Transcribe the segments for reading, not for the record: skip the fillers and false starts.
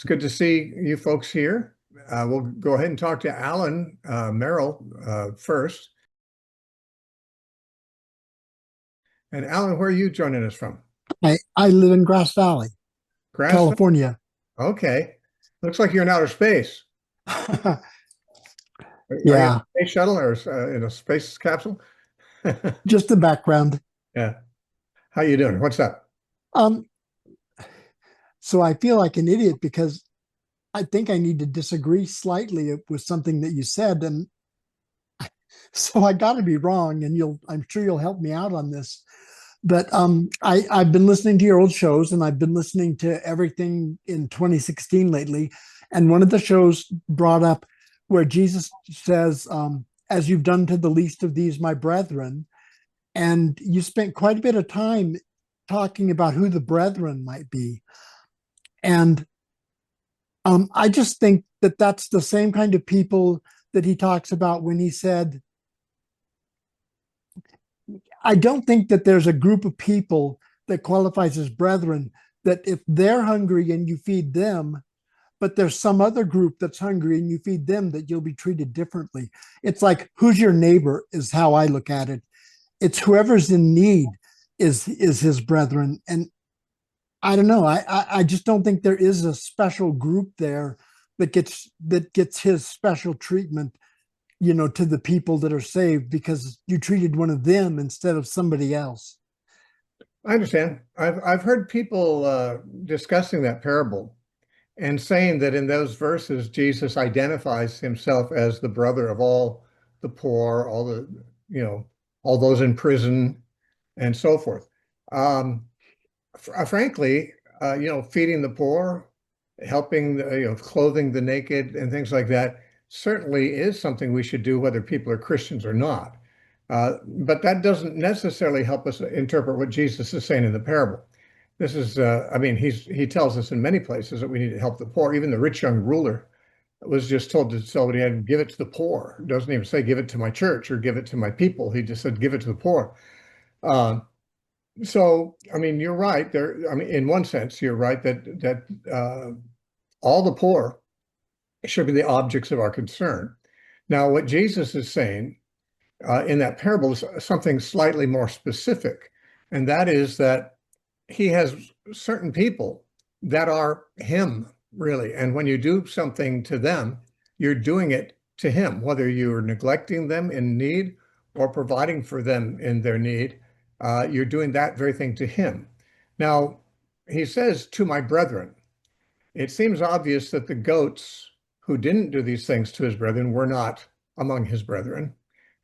It's good to see you folks here. We'll go ahead and talk to Alan Merrill first. And Alan, where are you joining us from? I live in Grass Valley, Grass? California. Okay. Looks like you're in outer space. Are you in Yeah, a space shuttle or in a space capsule? just the background. Yeah. How you doing? What's up? Um, so I feel like an idiot because I think I need to disagree slightly with something that you said, and so I got to be wrong. And I'm sure you'll help me out on this. But I've been listening to your old shows, and I've been listening to everything in 2016 lately. And one of the shows brought up where Jesus says, "As you've done to the least of these, my brethren." And you spent quite a bit of time talking about who the brethren might be. And I just think that that's the same kind of people that he talks about when he said, I don't think that there's a group of people that qualifies as brethren that if they're hungry and you feed them, but there's some other group that's hungry and you feed them, that you'll be treated differently. It's like, who's your neighbor is how I look at it. It's whoever's in need is his brethren. And I don't know. I just don't think there is a special group there that gets his special treatment, to the people that are saved because you treated one of them instead of somebody else. I understand. I've heard people discussing that parable and saying that in those verses, Jesus identifies himself as the brother of all the poor, you know, all those in prison and so forth. Um, Frankly, feeding the poor, helping, clothing the naked and things like that certainly is something we should do, whether people are Christians or not. But that doesn't necessarily help us interpret what Jesus is saying in the parable. This is, he tells us in many places that we need to help the poor. Even the rich young ruler was just told to sell what he had and give it to the poor. Doesn't even say give it to my church or give it to my people. He just said give it to the poor. Uh, you're right there. In one sense, you're right that all the poor should be the objects of our concern. Now, what Jesus is saying in that parable is something slightly more specific, and that is that he has certain people that are him, really. And when you do something to them, you're doing it to him, whether you're neglecting them in need or providing for them in their need, you're doing that very thing to him. Now, he says, to my brethren. It seems obvious that the goats who didn't do these things to his brethren were not among his brethren.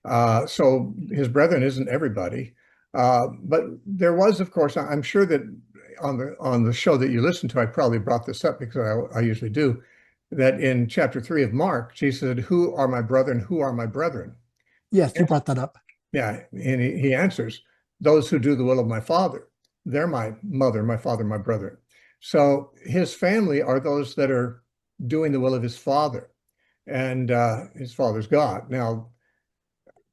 So his brethren isn't everybody. But there was, of course, I'm sure that on the show that you listened to, I probably brought this up because I usually do, that in chapter 3 of Mark, Jesus said, who are my brethren? Who are my brethren? Yes, you And, brought that up. yeah, and he answers, those who do the will of my Father. They're my mother, my father, my brother. So his family are those that are doing the will of his Father, and his Father's God. Now,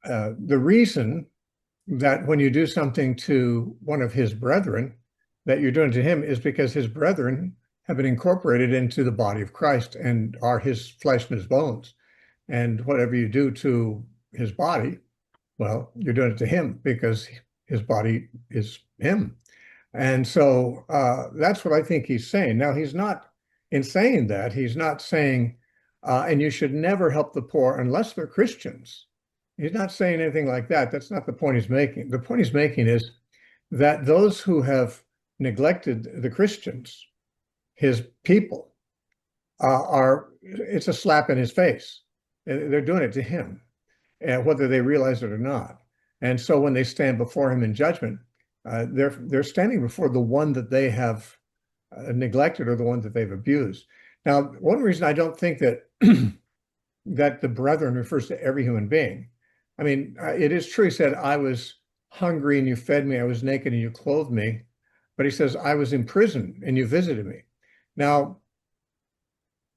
the reason that when you do something to one of his brethren, that you're doing to him is because his brethren have been incorporated into the body of Christ and are his flesh and his bones. And whatever you do to his body, well, you're doing it to him because his body is him. And so that's what I think he's saying. Now, he's not, in saying that, he's not saying, and you should never help the poor unless they're Christians. He's not saying anything like that. That's not the point he's making. The point he's making is that those who have neglected the Christians, his people, it's a slap in his face. They're doing it to him, whether they realize it or not. And so when they stand before him in judgment, they're standing before the one that they have neglected or the one that they've abused. Now, one reason I don't think that that the brethren refers to every human being. It is true. He said, I was hungry and you fed me. I was naked and you clothed me. But he says, I was in prison and you visited me. Now,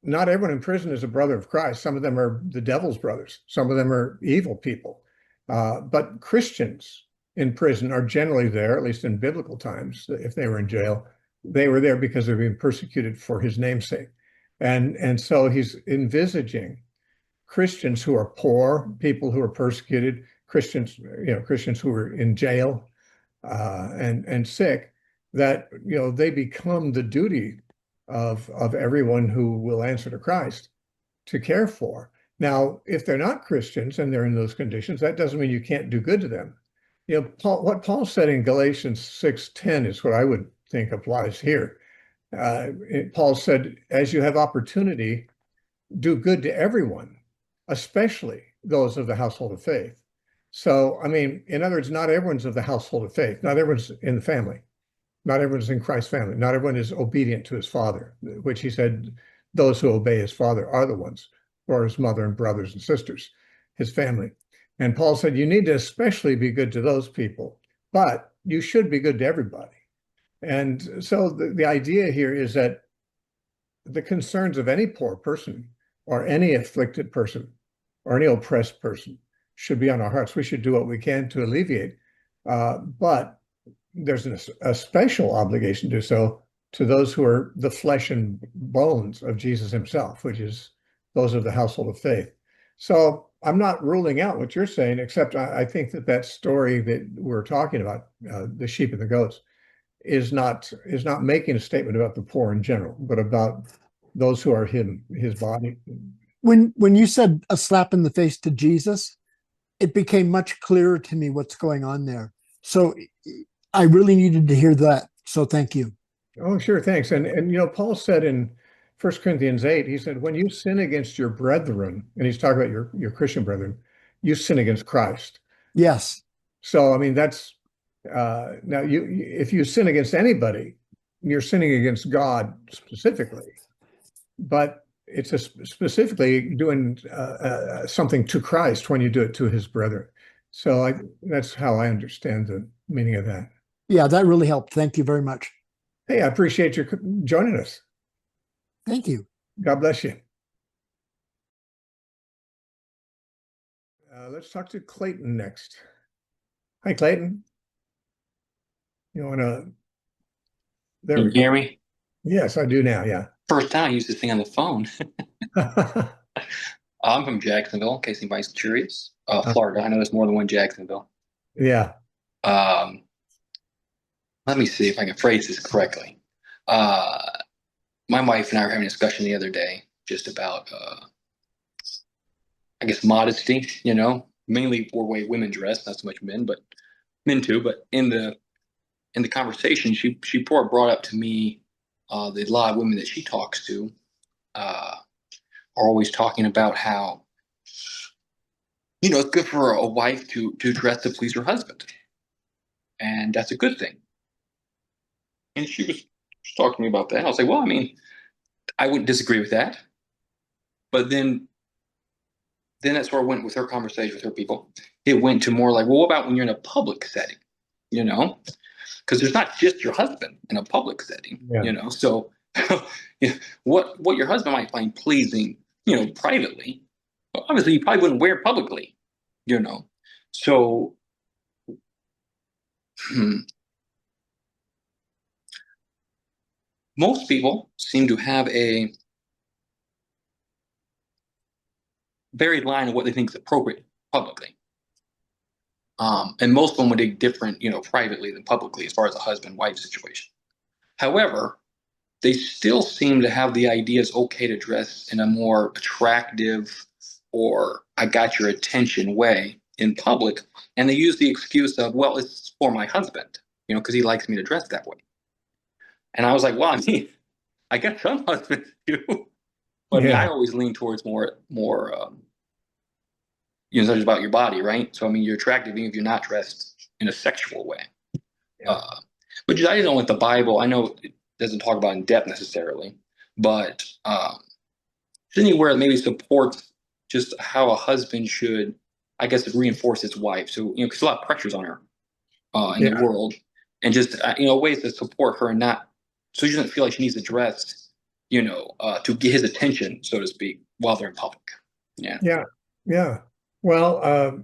not everyone in prison is a brother of Christ. Some of them are the devil's brothers. Some of them are evil people. But Christians in prison are generally there, at least in biblical times. If they were in jail, they were there because they were being persecuted for his name's sake. And so he's envisaging Christians who are poor, people who are persecuted, Christians, Christians who are in jail, and sick, that they become the duty of everyone who will answer to Christ to care for. Now, if they're not Christians and they're in those conditions, that doesn't mean you can't do good to them. What Paul said in Galatians 6:10 is what I would think applies here. Paul said, as you have opportunity, do good to everyone, especially those of the household of faith. So, I mean, in other words, not everyone's of the household of faith. Not everyone's in the family. Not everyone's in Christ's family. Not everyone is obedient to his father, which he said, those who obey his father are the ones, or his mother and brothers and sisters, his family. And Paul said, you need to especially be good to those people, but you should be good to everybody. And so the idea here is that the concerns of any poor person or any afflicted person or any oppressed person should be on our hearts. We should do what we can to alleviate. But there's a special obligation to do so to those who are the flesh and bones of Jesus himself, which is those of the household of faith. So I'm not ruling out what you're saying, except I think that story that we're talking about, the sheep and the goats, is not making a statement about the poor in general, but about those who are his body. When you said a slap in the face to Jesus, it became much clearer to me what's going on there. So I really needed to hear that. So thank you. Oh, sure, thanks. And Paul said in 1 Corinthians 8, he said, when you sin against your brethren, and he's talking about your Christian brethren, you sin against Christ. Yes. So I mean that's now if you sin against anybody, you're sinning against God specifically. But it's specifically doing something to Christ when you do it to his brethren. So that's how I understand the meaning of that. Yeah, that really helped. Thank you very much. Hey, I appreciate you joining us. Thank you. God bless you. Let's talk to Clayton next. Hi, Clayton. You want to? There Can we you go. hear me? Yes, I do now. Yeah. First time I used this thing on the phone. I'm from Jacksonville, in case anybody's curious. Florida. I know there's more than one Jacksonville. Yeah. Um, Let me see if I can phrase this correctly. Uh, my wife and I were having a discussion the other day just about, I guess, modesty, mainly for the way women dress, not so much men, but men too. But in the conversation, she brought up to me the a lot of women that she talks to uh, are always talking about how it's good for a wife to dress to please her husband, and that's a good thing. And she was talking to me about that. And I was like, well, I mean, I wouldn't disagree with that. But then that's where I went with her conversation with her people. It went to more like, well, what about when you're in a public setting? Because there's not just your husband in a public setting. Yeah. So what your husband might find pleasing, privately, obviously you probably wouldn't wear publicly. So most people seem to have a varied line of what they think is appropriate publicly. And most of them would be different, privately than publicly as far as a husband-wife situation. However, they still seem to have the idea it's okay to dress in a more attractive or I got your attention way in public. And they use the excuse of, well, it's for my husband, because he likes me to dress that way. And I was like, well, I mean, I guess some husbands do. But I mean, I Yeah. always lean towards more it's not just about your body, right? So I mean, you're attractive even if you're not dressed in a sexual way. Yeah. Which I don't with the Bible. I know it doesn't talk about in depth necessarily, but anywhere that maybe supports just how a husband should, I guess, reinforce his wife. So because a lot of pressures on her in the Yeah. world, and just ways to support her and not so she doesn't feel like she needs to dress, to get his attention, so to speak, while they're in public. Yeah. Yeah. Yeah. Well,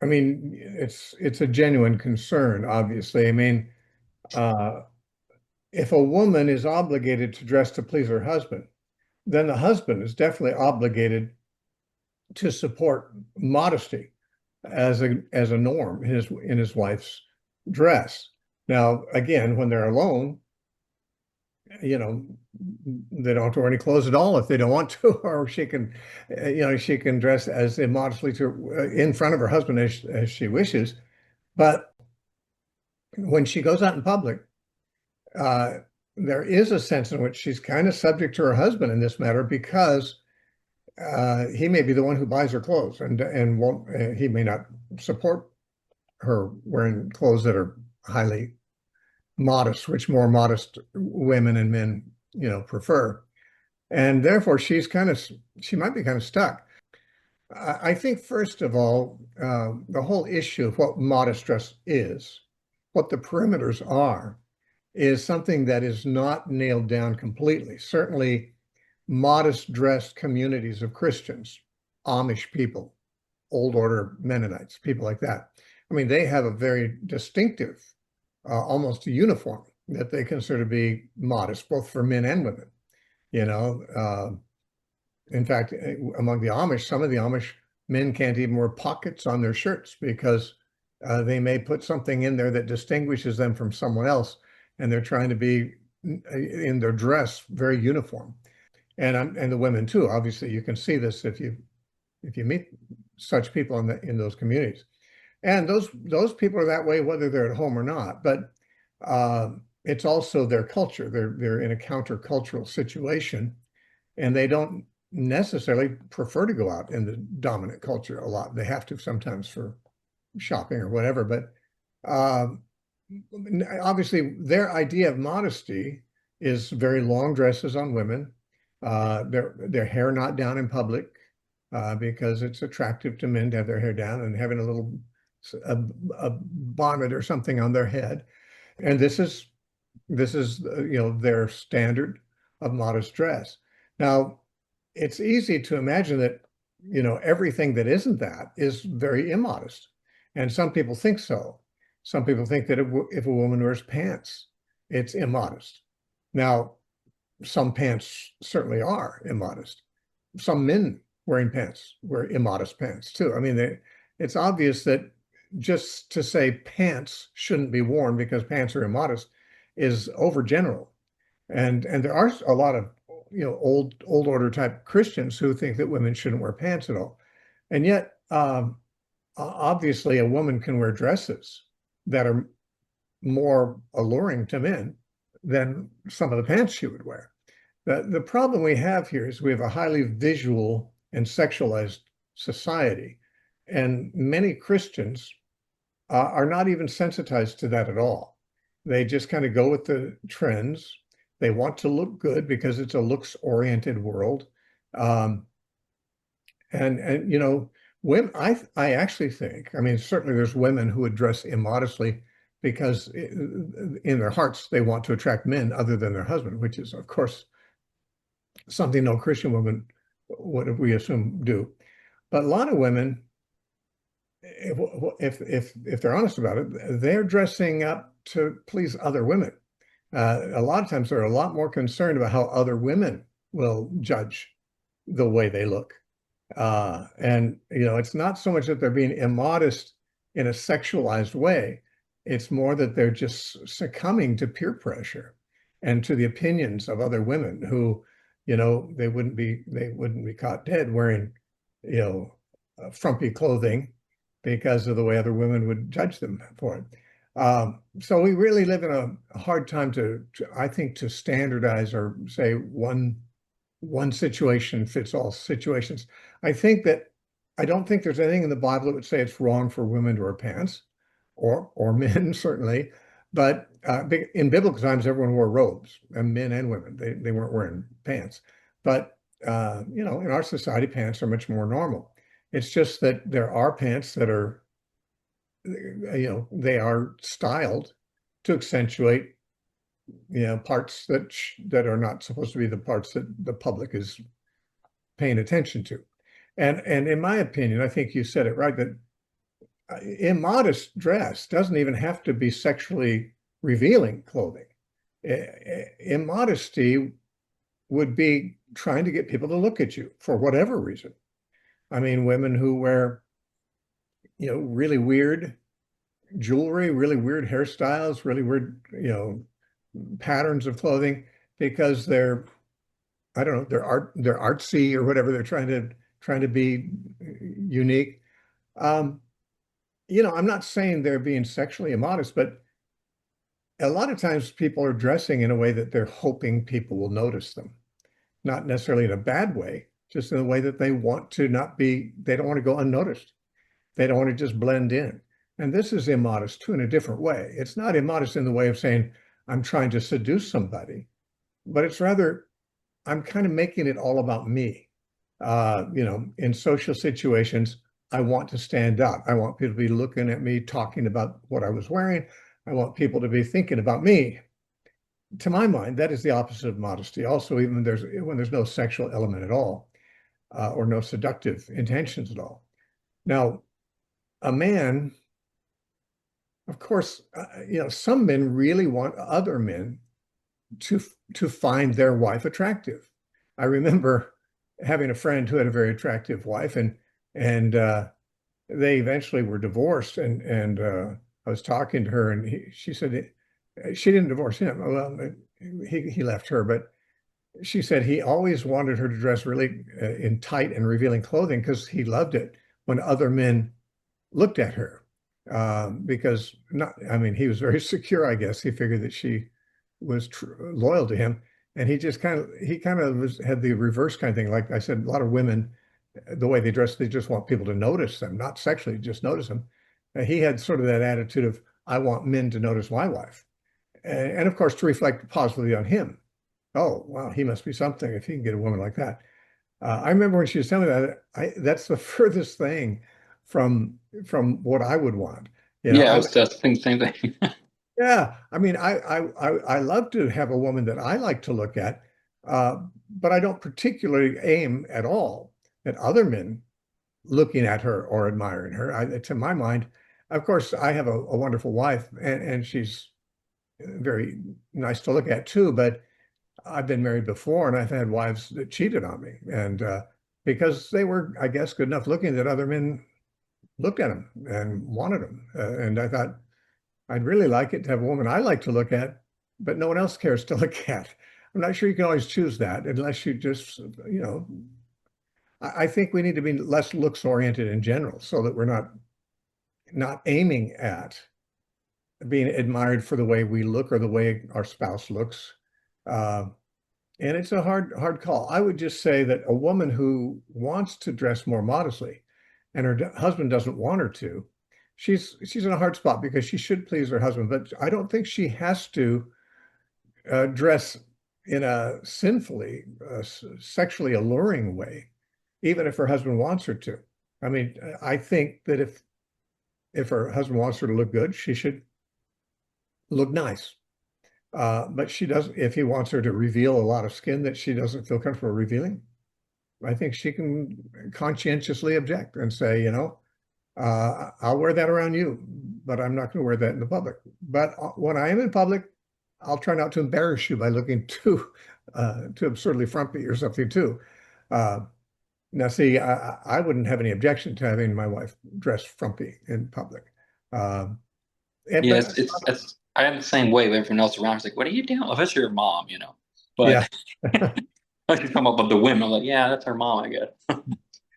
I mean, it's a genuine concern, obviously. I mean, uh, if a woman is obligated to dress to please her husband, then the husband is definitely obligated to support modesty as a norm in his wife's dress. Now, again, when they're alone, you know, they don't have to wear any clothes at all if they don't want to, or she can, she can dress as immodestly in front of her husband as she wishes. But when she goes out in public, there is a sense in which she's kind of subject to her husband in this matter, because he may be the one who buys her clothes, and won't, he may not support her wearing clothes that are highly modest, which more modest women and men, prefer. And therefore, she might be kind of stuck. I think, first of all, the whole issue of what modest dress is, what the perimeters are, is something that is not nailed down completely. Certainly, modest dressed communities of Christians, Amish people, Old Order Mennonites, people like that. I mean, they have a very distinctive, almost a uniform that they consider to be modest, both for men and women. In fact, among the Amish, some of the Amish men can't even wear pockets on their shirts because they may put something in there that distinguishes them from someone else, and they're trying to be in their dress very uniform. And the women too. Obviously, you can see this if you meet such people in those communities. And those people are that way whether they're at home or not. But it's also their culture. They're in a countercultural situation, and they don't necessarily prefer to go out in the dominant culture a lot. They have to sometimes for shopping or whatever. But obviously, their idea of modesty is very long dresses on women, their hair not down in public, because it's attractive to men to have their hair down, and having a bonnet or something on their head. And this is their standard of modest dress. Now, it's easy to imagine that everything that isn't that is very immodest, and some people think so. Some people think that if a woman wears pants, it's immodest. Now, some pants certainly are immodest. Some men wearing pants wear immodest pants too. I mean, it's obvious that just to say pants shouldn't be worn because pants are immodest is overgeneral. And there are a lot of old order type Christians who think that women shouldn't wear pants at all. And yet, obviously, a woman can wear dresses that are more alluring to men than some of the pants she would wear. The problem we have here is we have a highly visual and sexualized society, and many Christians are not even sensitized to that at all. They just kind of go with the trends. They want to look good because it's a looks-oriented world. Women, I actually think, I mean, certainly there's women who would dress immodestly because in their hearts they want to attract men other than their husband, which is, of course, something no Christian woman would, we assume, do. But a lot of women, if they're honest about it, they're dressing up to please other women. A lot of times they're a lot more concerned about how other women will judge the way they look. And it's not so much that they're being immodest in a sexualized way. It's more that they're just succumbing to peer pressure and to the opinions of other women who, they wouldn't be caught dead wearing, frumpy clothing because of the way other women would judge them for it. So we really live in a hard time I think, to standardize or say one situation fits all situations. I don't think there's anything in the Bible that would say it's wrong for women to wear pants, or men certainly. But in biblical times, everyone wore robes, and men and women. They weren't wearing pants. But in our society, pants are much more normal. It's just that there are pants that are, they are styled to accentuate, parts that are not supposed to be the parts that the public is paying attention to. And in my opinion, I think you said it right, that immodest dress doesn't even have to be sexually revealing clothing. Immodesty would be trying to get people to look at you for whatever reason. I mean, women who wear, really weird jewelry, really weird hairstyles, really weird, patterns of clothing because I don't know, they're artsy or whatever. They're trying to be unique. Um, I'm not saying they're being sexually immodest, but a lot of times people are dressing in a way that they're hoping people will notice them, not necessarily in a bad way, just in a way that they want to they don't want to go unnoticed. They don't want to just blend in. And this is immodest too in a different way. It's not immodest in the way of saying, I'm trying to seduce somebody, but it's rather, I'm kind of making it all about me. In social situations, I want to stand out. I want people to be looking at me, talking about what I was wearing. I want people to be thinking about me. To my mind, that is the opposite of modesty. Also, even when there's no sexual element at all, or no seductive intentions at all. Now, a man, of course, some men really want other men to find their wife attractive. I remember having a friend who had a very attractive wife, and they eventually were divorced. And I was talking to her, and she said she didn't divorce him. Well, he left her, but she said he always wanted her to dress really in tight and revealing clothing because he loved it when other men looked at her. Because he was very secure, I guess. He figured that she was loyal to him. And he had the reverse kind of thing. Like I said, a lot of women, the way they dress, they just want people to notice them, not sexually, just notice them. He had sort of that attitude of, I want men to notice my wife. And of course, to reflect positively on him. Oh, wow, he must be something if he can get a woman like that. I remember when she was telling me that, that's the furthest thing from what I would want. Yeah, I was just thinking the same thing. Yeah, I love to have a woman that I like to look at, but I don't particularly aim at all at other men looking at her or admiring her. To my mind, of course, I have a wonderful wife, and she's very nice to look at too, but I've been married before, and I've had wives that cheated on me, and because they were, I guess, good enough looking that other men looked at them and wanted them. And I thought, I'd really like it to have a woman I like to look at, but no one else cares to look at. I'm not sure you can always choose that unless you just, I think we need to be less looks oriented in general so that we're not aiming at being admired for the way we look or the way our spouse looks. And it's a hard call. I would just say that a woman who wants to dress more modestly and her husband doesn't want her to, she's in a hard spot because she should please her husband, but I don't think she has to dress in a sinfully, sexually alluring way, even if her husband wants her to. I mean, I think that if her husband wants her to look good, she should look nice. But she doesn't, if he wants her to reveal a lot of skin that she doesn't feel comfortable revealing, I think she can conscientiously object and say, I'll wear that around you, but I'm not going to wear that in the public. But when I am in public, I'll try not to embarrass you by looking too absurdly frumpy or something too. Now, see, I wouldn't have any objection to having my wife dress frumpy in public. Yeah, it's I am the same way with everyone else around. It's like, what are you doing? Especially your mom, But yeah. I should come up with the women. I'm like, yeah, that's her mom, I guess.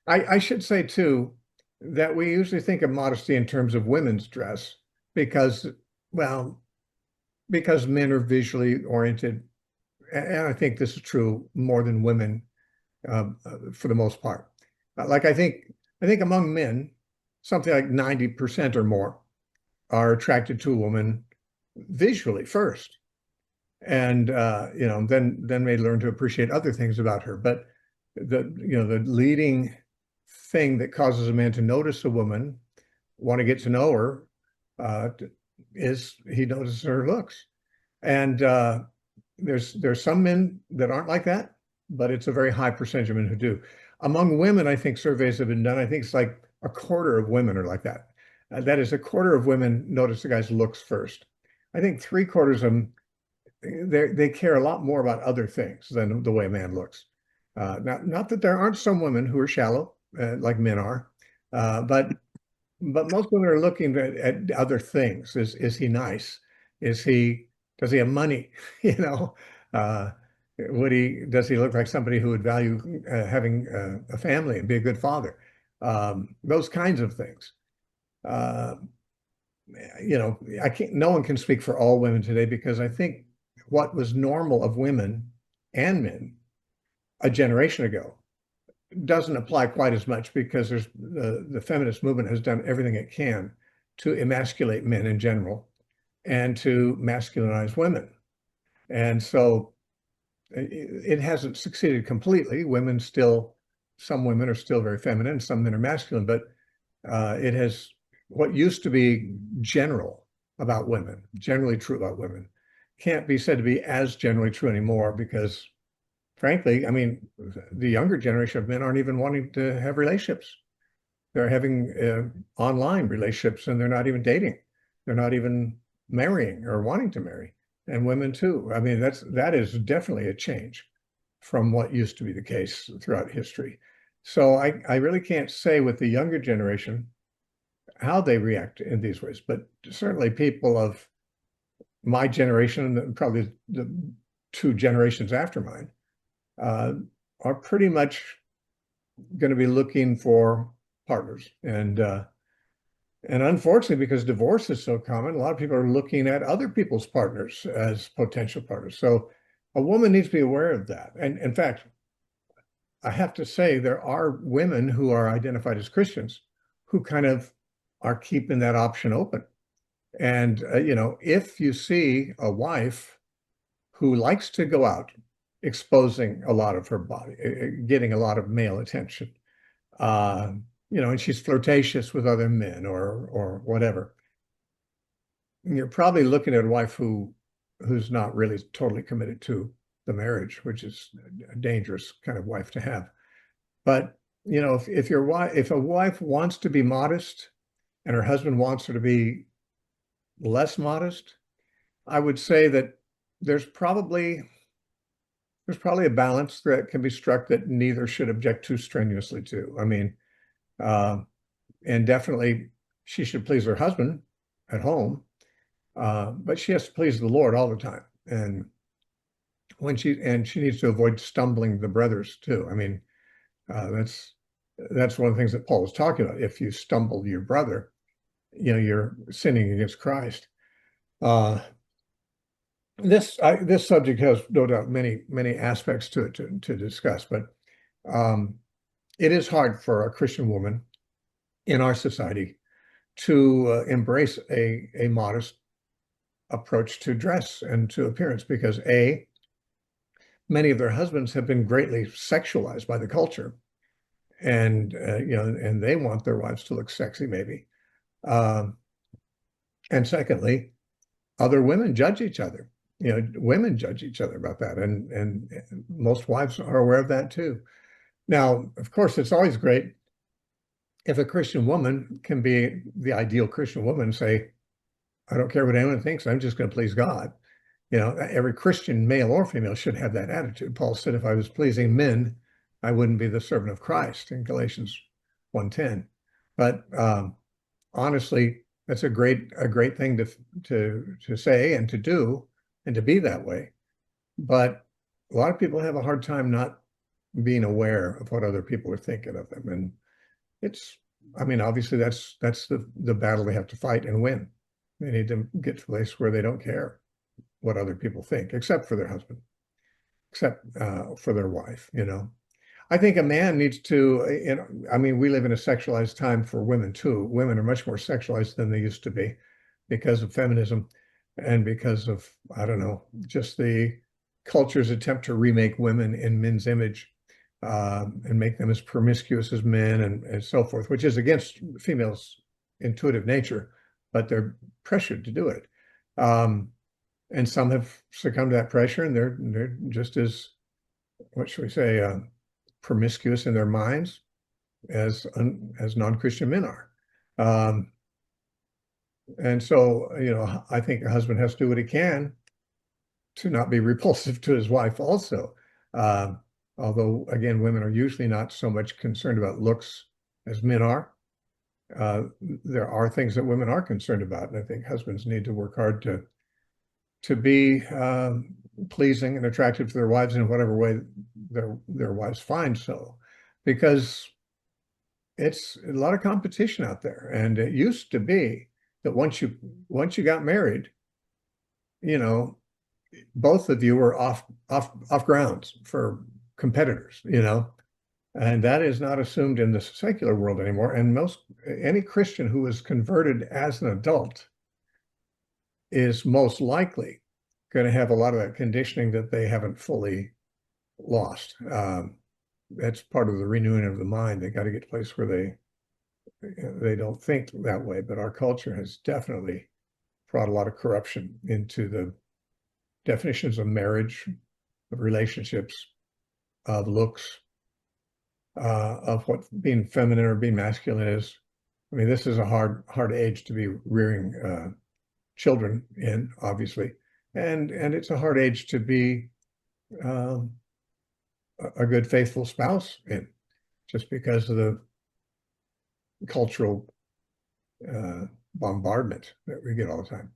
I should say too that we usually think of modesty in terms of women's dress because, well, because men are visually oriented, and I think this is true more than women for the most part. Like I think among men, something like 90% or more are attracted to a woman visually first, and then may learn to appreciate other things about her. But the leading thing that causes a man to notice a woman, want to get to know her, is he notices her looks. And there's some men that aren't like that, but it's a very high percentage of men who do. Among women, I think surveys have been done. I think it's like a quarter of women are like that. That is, a quarter of women notice the guy's looks first. I think 3/4 of them, they care a lot more about other things than the way a man looks. Not that there aren't some women who are shallow, like men are, but most women are looking at other things. Is he nice? Does he have money? You know, uh, does he look like somebody who would value having a family and be a good father? Those kinds of things. Uh, I can't, no one can speak for all women today because I think what was normal of women and men a generation ago doesn't apply quite as much because the feminist movement has done everything it can to emasculate men in general and to masculinize women. And so it hasn't succeeded completely. Some women are still very feminine, some men are masculine, but it has what used to be generally true about women, can't be said to be as generally true anymore because frankly, I mean, the younger generation of men aren't even wanting to have relationships. They're having online relationships and they're not even dating. They're not even marrying or wanting to marry. And women too. I mean, that is definitely a change from what used to be the case throughout history. So I really can't say with the younger generation how they react in these ways, but certainly people of my generation and probably the two generations after mine uh, are pretty much going to be looking for partners. And unfortunately, because divorce is so common, a lot of people are looking at other people's partners as potential partners. So a woman needs to be aware of that. And in fact, I have to say there are women who are identified as Christians who kind of are keeping that option open. And, if you see a wife who likes to go out exposing a lot of her body, getting a lot of male attention, uh, and she's flirtatious with other men or whatever. You're probably looking at a wife who's not really totally committed to the marriage, which is a dangerous kind of wife to have. But if a wife wants to be modest and her husband wants her to be less modest, I would say that there's probably a balance that can be struck that neither should object too strenuously to. I mean, and definitely she should please her husband at home, but she has to please the Lord all the time. And she needs to avoid stumbling the brothers too. I mean, that's one of the things that Paul was talking about. If you stumble your brother, you're sinning against Christ. This subject has no doubt many aspects to it to discuss, but it is hard for a Christian woman in our society to embrace a modest approach to dress and to appearance because many of their husbands have been greatly sexualized by the culture, and and they want their wives to look sexy maybe, and secondly, other women judge each other. Women judge each other about that, and most wives are aware of that too. Now, of course, it's always great if a Christian woman can be the ideal Christian woman and say, I don't care what anyone thinks, I'm just going to please God. Every Christian, male or female, should have that attitude. Paul said, if I was pleasing men, I wouldn't be the servant of Christ in Galatians 1:10. But honestly, that's a great thing to say and to do and to be that way. But a lot of people have a hard time not being aware of what other people are thinking of them. And obviously that's the battle they have to fight and win. They need to get to a place where they don't care what other people think, except for their husband, except for their wife. I think a man needs to, we live in a sexualized time for women too. Women are much more sexualized than they used to be because of feminism and because of, I don't know, just the culture's attempt to remake women in men's image and make them as promiscuous as men and so forth, which is against females' intuitive nature, but they're pressured to do it. And some have succumbed to that pressure, and they're just as, what should we say, promiscuous in their minds as non-Christian men are. And so, I think a husband has to do what he can to not be repulsive to his wife also. although again, women are usually not so much concerned about looks as men are. There are things that women are concerned about, and I think husbands need to work hard to be pleasing and attractive to their wives in whatever way their wives find so, because it's a lot of competition out there. And it used to be that once you got married, you know, both of you were off grounds for competitors, you know, and that is not assumed in the secular world anymore. And any Christian who is converted as an adult is most likely going to have a lot of that conditioning that they haven't fully lost. That's part of the renewing of the mind. They got to get to a place where they don't think that way. But our culture has definitely brought a lot of corruption into the definitions of marriage, of relationships, of looks, of what being feminine or being masculine is. I mean, this is a hard age to be rearing children in, obviously, and it's a hard age to be a good, faithful spouse in, just because of the cultural bombardment that we get all the time.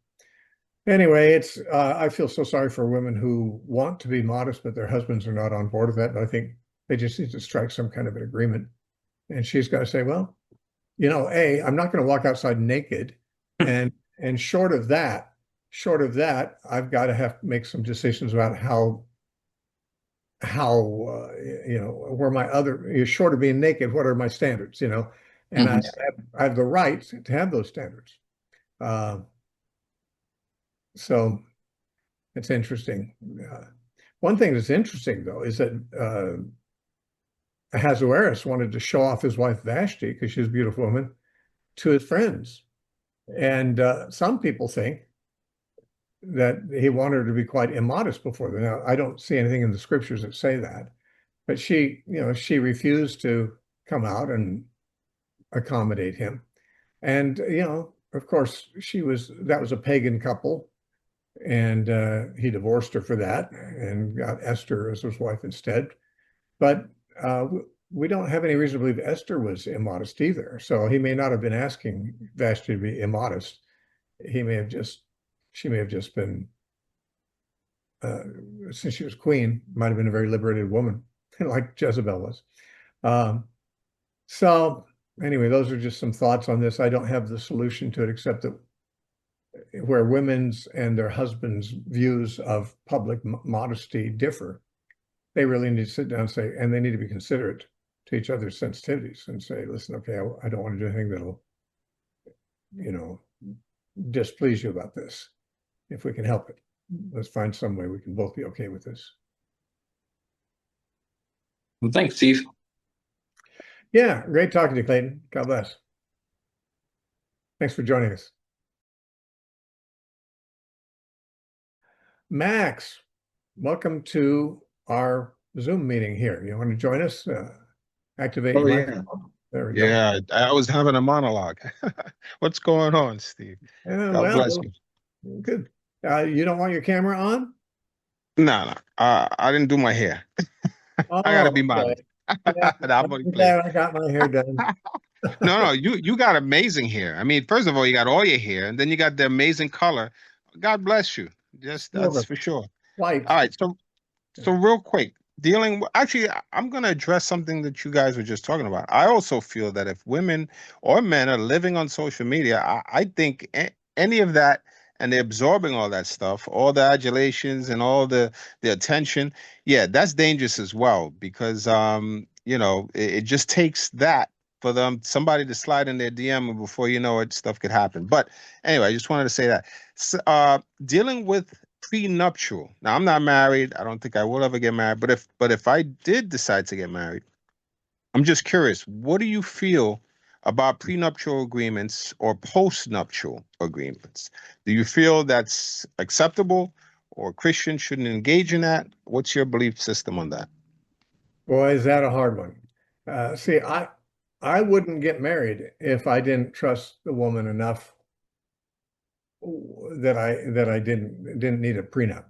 Anyway, I feel so sorry for women who want to be modest, but their husbands are not on board with that. And I think they just need to strike some kind of an agreement. And she's got to say, well, you know, I'm not going to walk outside naked. And short of that, I've got to make some decisions about how you know, where you're short of being naked, what are my standards, you know? And I have the right to have those standards. So it's interesting. One thing that's interesting, though, is that Ahasuerus wanted to show off his wife Vashti, because she's a beautiful woman, to his friends. And some people think that he wanted her to be quite immodest before them. Now, I don't see anything in the scriptures that say that, but she refused to come out and accommodate him. And, you know, of course, that was a pagan couple, and he divorced her for that and got Esther as his wife instead. But we don't have any reason to believe Esther was immodest either. So he may not have been asking Vashti to be immodest. She may have just been, since she was queen, might have been a very liberated woman, like Jezebel was. So anyway, those are just some thoughts on this. I don't have the solution to it, except that where women's and their husbands' views of public modesty differ, they really need to sit down and say, and they need to be considerate to each other's sensitivities and say, listen, okay, I don't want to do anything that'll, you know, displease you about this. If we can help it, let's find some way we can both be okay with this. Well, thanks, Steve. Yeah, great talking to you, Clayton. God bless. Thanks for joining us. Max, welcome to our Zoom meeting here. You want to join us? Activate your microphone. There we go. Yeah, I was having a monologue. What's going on, Steve? God bless you. Good. You don't want your camera on? No, I didn't do my hair. Oh, I gotta be modest. Yeah, I'm only playing. I got my hair done. No, you got amazing hair. I mean, first of all, you got all your hair, and then you got the amazing color. God bless you. That's for sure. White. All right, so real quick, actually, I'm going to address something that you guys were just talking about. I also feel that if women or men are living on social media, I think any of that, and they're absorbing all that stuff, all the adulations and all the attention, yeah, that's dangerous as well, because you know, it just takes that for somebody to slide in their DM, and before you know it, stuff could happen. But anyway, I just wanted to say that. So, dealing with prenuptial. Now, I'm not married. I don't think I will ever get married. But if I did decide to get married, I'm just curious. What do you feel about prenuptial agreements or postnuptial agreements? Do you feel that's acceptable, or Christians shouldn't engage in that? What's your belief system on that? Boy, is that a hard one. See, I wouldn't get married if I didn't trust the woman enough that I didn't need a prenup.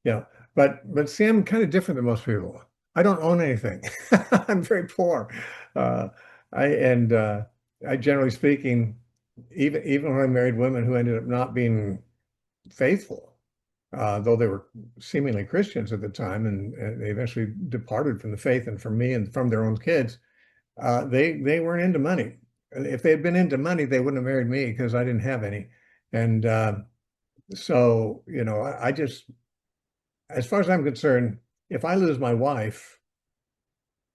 Yeah, but see, I'm kind of different than most people. I don't own anything. I'm very poor. Uh, I generally speaking, even when I married women who ended up not being faithful, though they were seemingly Christians at the time, and they eventually departed from the faith and from me and from their own kids, they weren't into money. If they had been into money, they wouldn't have married me because I didn't have any. And so, I just, as far as I'm concerned, if I lose my wife,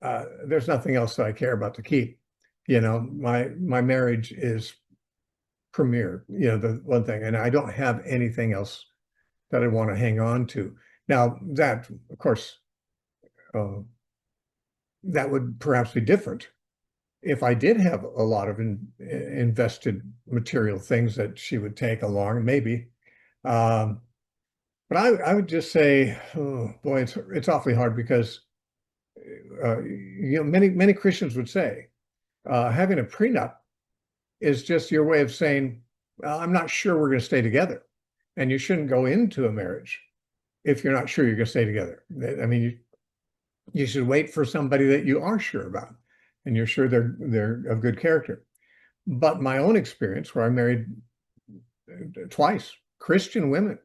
there's nothing else that I care about to keep. My marriage is premier, the one thing, and I don't have anything else that I want to hang on to. Now, that, of course, uh, that would perhaps be different if I did have a lot of invested material things that she would take along, maybe. Um, but I would just say, oh boy, it's awfully hard because many Christians would say having a prenup is just your way of saying, well, I'm not sure we're going to stay together, and you shouldn't go into a marriage if you're not sure you're going to stay together. I mean, you should wait for somebody that you are sure about, and you're sure they're of good character. But my own experience, where I married twice Christian women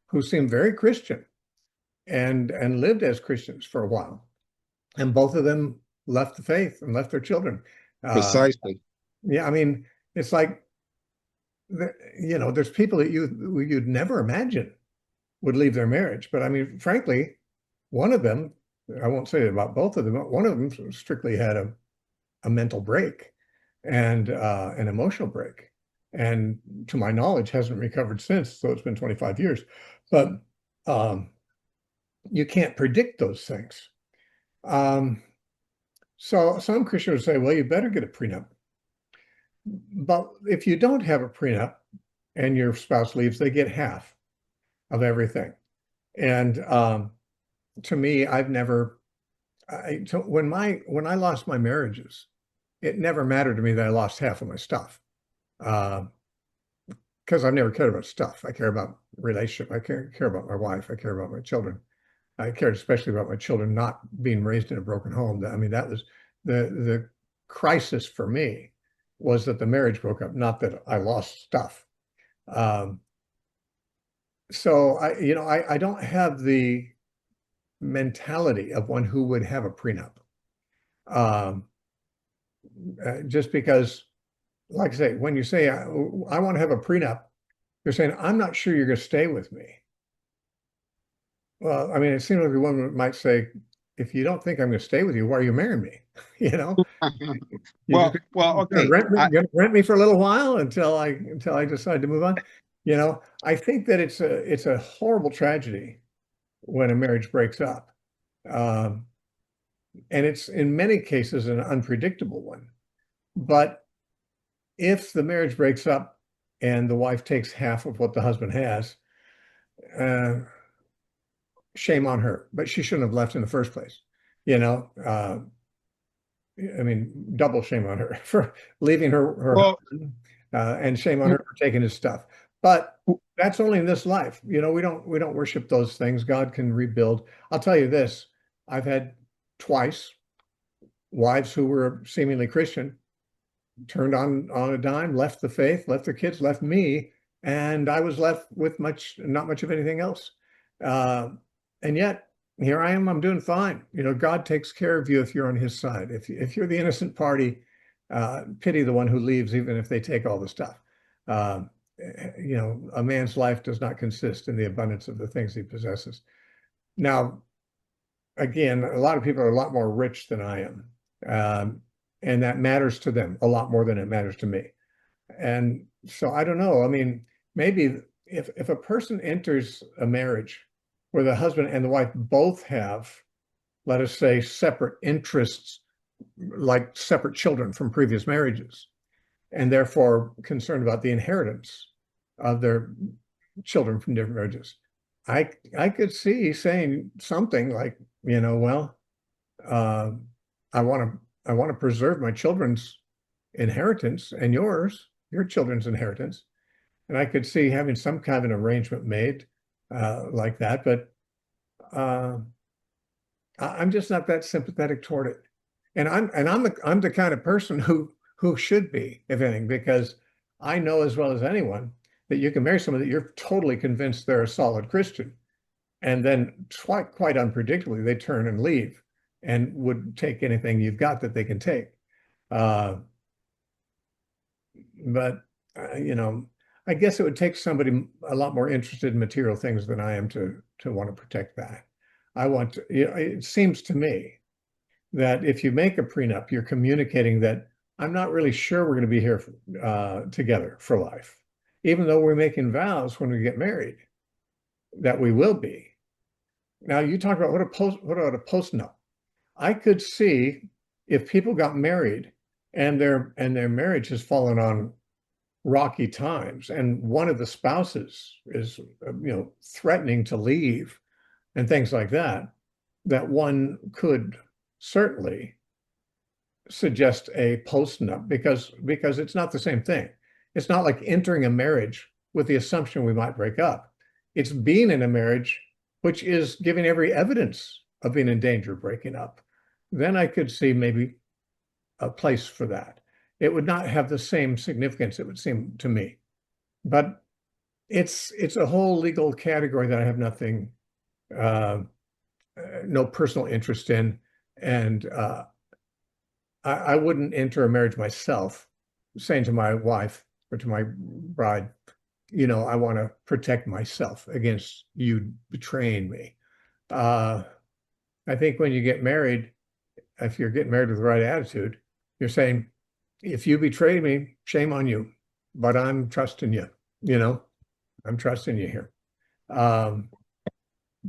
who seemed very Christian and lived as Christians for a while, and both of them left the faith and left their children. Precisely. Yeah, I mean, it's like, there's people that you'd never imagine would leave their marriage. But I mean, frankly, one of them, I won't say about both of them, but one of them strictly had a mental break and an emotional break. And to my knowledge, hasn't recovered since. So it's been 25 years. But you can't predict those things. So some Christians would say, well, you better get a prenup. But if you don't have a prenup and your spouse leaves, they get half of everything. And to me, when I lost my marriages, it never mattered to me that I lost half of my stuff, because I've never cared about stuff. I care about relationship. I care about my wife. I care about my children. I cared especially about my children not being raised in a broken home. I mean, that was the crisis for me, was that the marriage broke up, not that I lost stuff. So I don't have the mentality of one who would have a prenup. Just because, like I say, when you say, I want to have a prenup, you're saying, I'm not sure you're going to stay with me. Well, I mean, it seems like a woman might say, if you don't think I'm going to stay with you, why are you marrying me? Well, okay. You're gonna rent me for a little while until I decide to move on. I think that it's a horrible tragedy when a marriage breaks up. And it's in many cases an unpredictable one. But if the marriage breaks up and the wife takes half of what the husband has, shame on her, but she shouldn't have left in the first place. I mean, double shame on her for leaving her husband, and shame on her for taking his stuff. But that's only in this life. We don't worship those things. God can rebuild. I'll tell you this: I've had twice wives who were seemingly Christian, turned on a dime, left the faith, left their kids, left me, and I was left with not much of anything else. And yet, here I am, I'm doing fine. God takes care of you if you're on his side. If you're the innocent party, pity the one who leaves, even if they take all the stuff. A man's life does not consist in the abundance of the things he possesses. Now, again, a lot of people are a lot more rich than I am. And that matters to them a lot more than it matters to me. And so I don't know. I mean, maybe if a person enters a marriage where the husband and the wife both have, let us say, separate interests, like separate children from previous marriages, and therefore concerned about the inheritance of their children from different marriages, I could see saying something like, well, I want to preserve my children's inheritance and your children's inheritance. And I could see having some kind of an arrangement made like that. But I'm just not that sympathetic toward it. And I'm the kind of person who should be, if anything, because I know as well as anyone that you can marry someone that you're totally convinced they're a solid Christian, and then quite unpredictably they turn and leave and would take anything you've got that they can take. Uh, but you know, I guess it would take somebody a lot more interested in material things than I am to want to protect that. I want to, you know, it seems to me that if you make a prenup, you're communicating that I'm not really sure we're going to be here together for life, even though we're making vows when we get married that we will be. Now, you talk about what about a postnup? I could see if people got married and their marriage has fallen on rocky times, and one of the spouses is, threatening to leave and things like that, that one could certainly suggest a postnup because it's not the same thing. It's not like entering a marriage with the assumption we might break up. It's being in a marriage which is giving every evidence of being in danger of breaking up. Then I could see maybe a place for that. It would not have the same significance, it would seem to me. But it's a whole legal category that I have no personal interest in, and I wouldn't enter a marriage myself, saying to my wife or to my bride, I want to protect myself against you betraying me. I think when you get married, if you're getting married with the right attitude, you're saying, if you betray me, shame on you, but I'm trusting you, I'm trusting you here.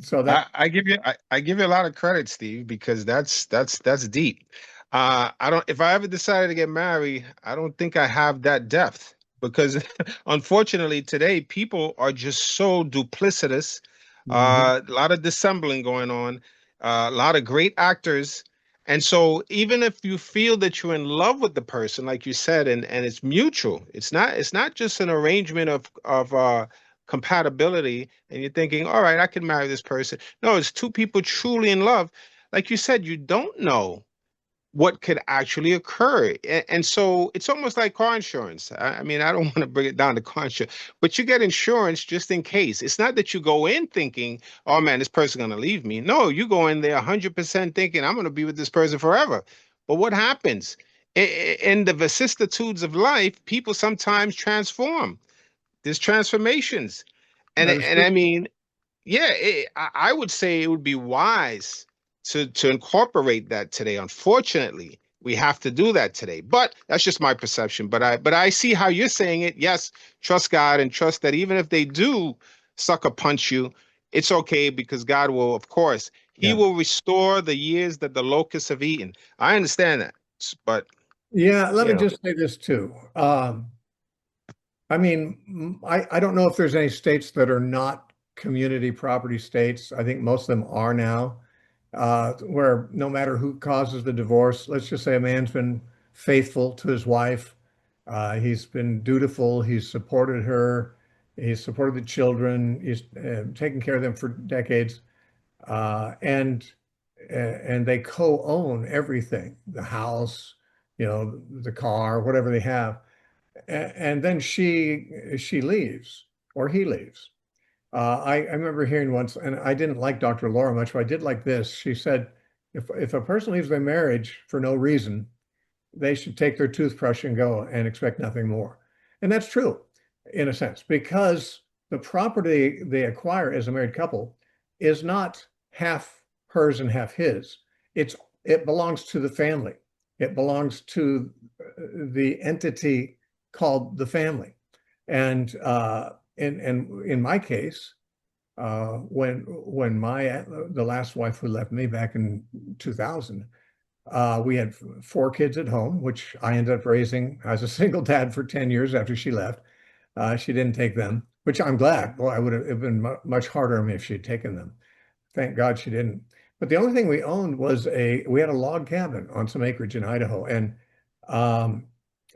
So that I give you I give you a lot of credit, Steve, because that's deep. I don't if I ever decided to get married, I don't think I have that depth because unfortunately today people are just so duplicitous. Mhm. A lot of dissembling going on, a lot of great actors. And so even if you feel that you're in love with the person, like you said, and it's mutual, it's not just an arrangement of compatibility, and you're thinking, all right, I can marry this person. No, it's two people truly in love. Like you said, you don't know what could actually occur. And so it's almost like car insurance. I mean, I don't want to bring it down to car insurance, but you get insurance just in case. It's not that you go in thinking, oh man, this person's going to leave me. No, you go in there 100% thinking, I'm going to be with this person forever. But what happens? In the vicissitudes of life, people sometimes transform. There's transformations. And that is and true. I mean, yeah, I would say it would be wise to incorporate that today. Unfortunately, we have to do that today. But that's just my perception. But I see how you're saying it. Yes, trust God and trust that even if they do sucker punch you, it's okay because God will, of course, He Yeah. will restore the years that the locusts have eaten. I understand that, but Yeah, let you me know, just say this too. I mean, I don't know if there's any states that are not community property states. I think most of them are now, where no matter who causes the divorce, let's just say a man's been faithful to his wife, he's been dutiful, he's supported her, he's supported the children, he's taken care of them for decades, and they co-own everything, the house, the car, whatever they have, and then she leaves or he leaves. I remember hearing once, and I didn't like Dr. Laura much, but I did like this. She said, if a person leaves their marriage for no reason, they should take their toothbrush and go and expect nothing more. And that's true in a sense, because the property they acquire as a married couple is not half hers and half his. It belongs to the family. It belongs to the entity called the family. And in my case, when the last wife who left me back in 2000, we had 4 kids at home, which I ended up raising as a single dad for 10 years after she left. She didn't take them, which I'm glad. Well, I would have been much harder on me if she'd taken them. Thank God she didn't. But the only thing we owned was we had a log cabin on some acreage in Idaho, and um,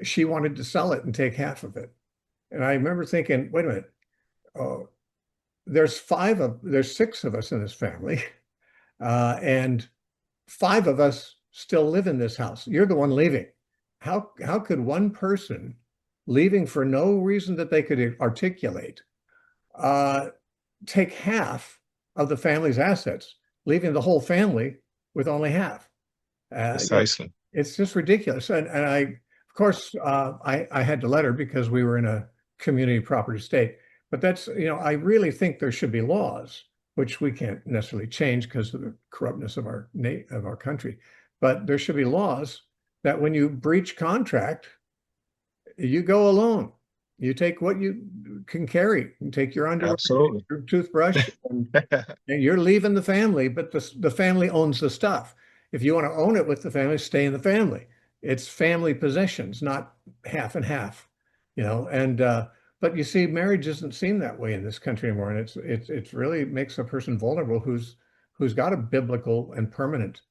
she wanted to sell it and take half of it. And I remember thinking, wait a minute, oh, there's 6 of us in this family, and 5 of us still live in this house. You're the one leaving. How could one person leaving for no reason that they could articulate uh, take half of the family's assets, leaving the whole family with only half? Precisely. It's just ridiculous. And I, of course, I had to let her because we were in a community property state. But that's, I really think there should be laws, which we can't necessarily change because of the corruptness of our country. But there should be laws that when you breach contract, you go alone. You take what you can carry. You take your underwear, Absolutely. your toothbrush, and you're leaving the family, but the family owns the stuff. If you want to own it with the family, stay in the family. It's family possessions, not half and half, and but you see, marriage doesn't seem that way in this country anymore, and it's really makes a person vulnerable who's got a biblical and permanent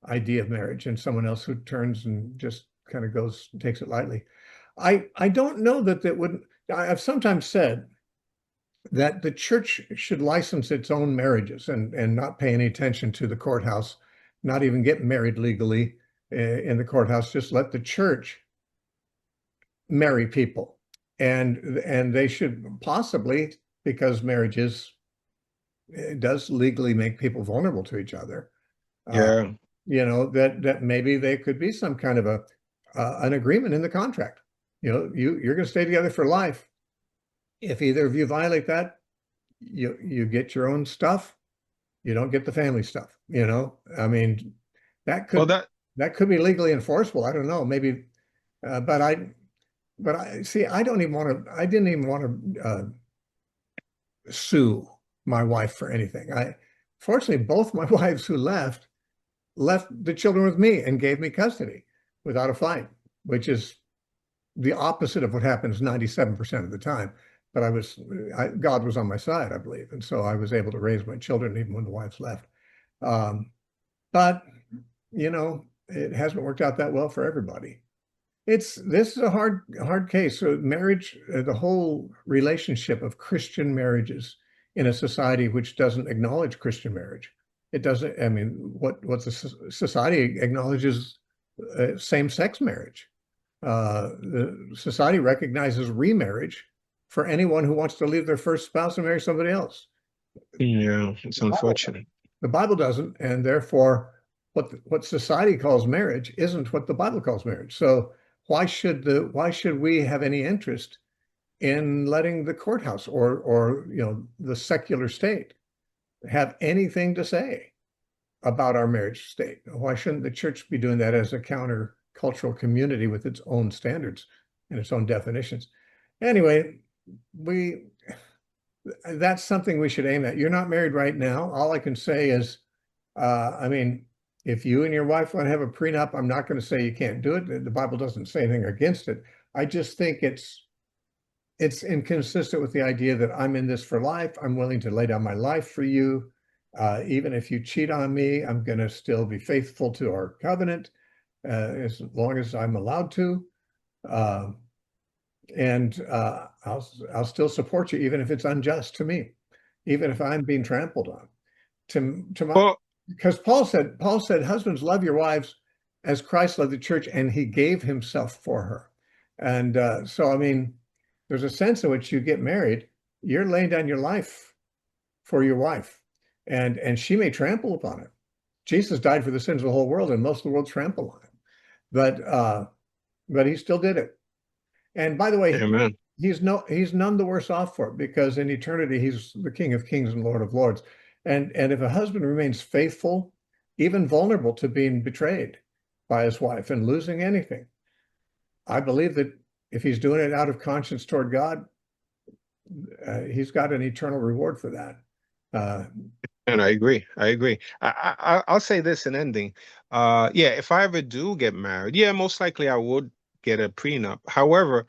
idea of marriage, and someone else who turns and just kind of takes it lightly. I don't know that would. I've sometimes said that the church should license its own marriages and not pay any attention to the courthouse, not even get married legally in the courthouse. Just let the church marry people, and they should possibly, because marriage does legally make people vulnerable to each other. Yeah. That maybe there could be some kind of an agreement in the contract. You're going to stay together for life. If either of you violate that, you get your own stuff. You don't get the family stuff. I mean, that could be legally enforceable. I don't know, maybe, but I see. I didn't even want to sue my wife for anything. Fortunately, both my wives who left the children with me and gave me custody without a fight, which is the opposite of what happens 97% of the time. But God was on my side, I believe. And so I was able to raise my children even when the wives left. But, it hasn't worked out that well for everybody. This is a hard case. So marriage, the whole relationship of Christian marriages in a society which doesn't acknowledge Christian marriage. It doesn't, I mean, what the society acknowledges same-sex marriage. The society recognizes remarriage for anyone who wants to leave their first spouse and marry somebody else. Yeah, it's unfortunate. The Bible doesn't, and therefore what society calls marriage isn't what the Bible calls marriage. So why should we have any interest in letting the courthouse or the secular state have anything to say about our marriage state? Why shouldn't the church be doing that as a counter-cultural community with its own standards and its own definitions? Anyway, that's something we should aim at. You're not married right now. All I can say is, I mean, if you and your wife want to have a prenup, I'm not going to say you can't do it. The Bible doesn't say anything against it. I just think it's inconsistent with the idea that I'm in this for life. I'm willing to lay down my life for you. Even if you cheat on me, I'm going to still be faithful to our covenant as long as I'm allowed to. And I'll still support you, even if it's unjust to me, even if I'm being trampled on. Because Paul said, husbands, love your wives as Christ loved the church, and he gave himself for her. And so, I mean, there's a sense in which you get married, you're laying down your life for your wife, and she may trample upon it. Jesus died for the sins of the whole world, and most of the world trample on it. But he still did it. And by the way, Amen. He's none the worse off for it, because in eternity he's the King of Kings and Lord of Lords. And if a husband remains faithful, even vulnerable to being betrayed by his wife and losing anything, I believe that if he's doing it out of conscience toward God, he's got an eternal reward for that. And I agree. I'll say this in ending. If I ever do get married, most likely I would get a prenup. However,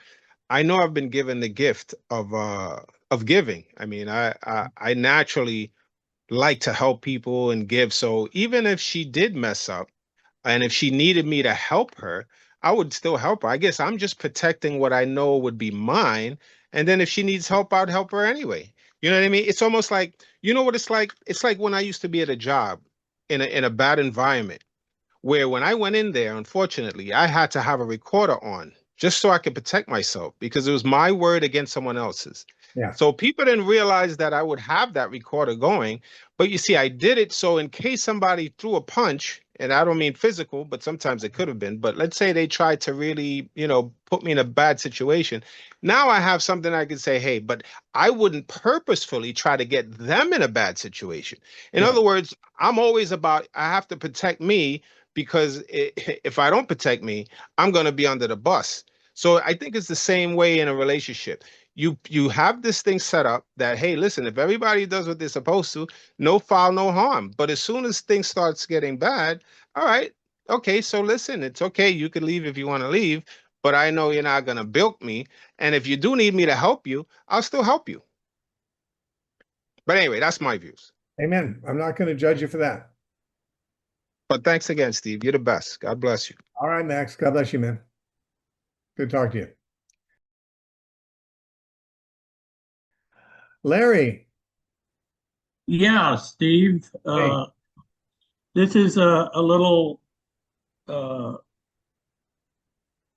I know I've been given the gift of giving. I mean, I naturally like to help people and give. So even if she did mess up, and if she needed me to help her, I would still help her. I guess I'm just protecting what I know would be mine. And then if she needs help, I'd help her anyway. You know what I mean? It's almost like, you know what it's like? It's like when I used to be at a job in a bad environment, where when I went in there, unfortunately, I had to have a recorder on just so I could protect myself because it was my word against someone else's. Yeah. So people didn't realize that I would have that recorder going. But you see, I did it so in case somebody threw a punch, and I don't mean physical, but sometimes it could have been. But let's say they tried to really, put me in a bad situation. Now I have something I can say, hey, but I wouldn't purposefully try to get them in a bad situation. In Yeah. other words, I'm always about, I have to protect me because if I don't protect me, I'm going to be under the bus. So I think it's the same way in a relationship. You have this thing set up that, hey, listen, if everybody does what they're supposed to, no foul, no harm. But as soon as things starts getting bad, all right, okay, so listen, it's okay. You can leave if you want to leave, but I know you're not going to bilk me. And if you do need me to help you, I'll still help you. But anyway, that's my views. Amen. I'm not going to judge you for that. But thanks again, Steve. You're the best. God bless you. All right, Max. God bless you, man. Good to talk to you. Larry. Yeah, Steve. Hey. This is a little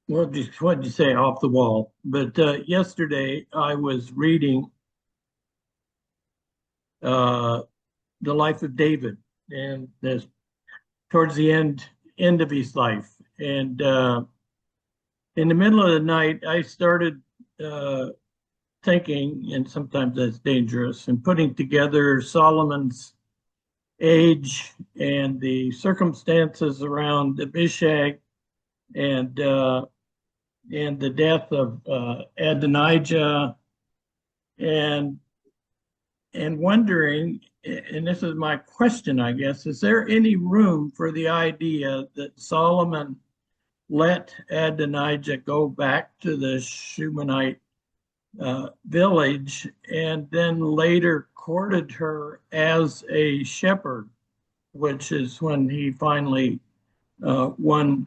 what'd you say, off the wall. But yesterday I was reading the life of David, and this towards the end of his life. And in the middle of the night, I started thinking, and sometimes that's dangerous, and putting together Solomon's age and the circumstances around Abishag and the death of Adonijah, and wondering, and this is my question, I guess, is there any room for the idea that Solomon let Adonijah go back to the Shunammite village and then later courted her as a shepherd, which is when he finally won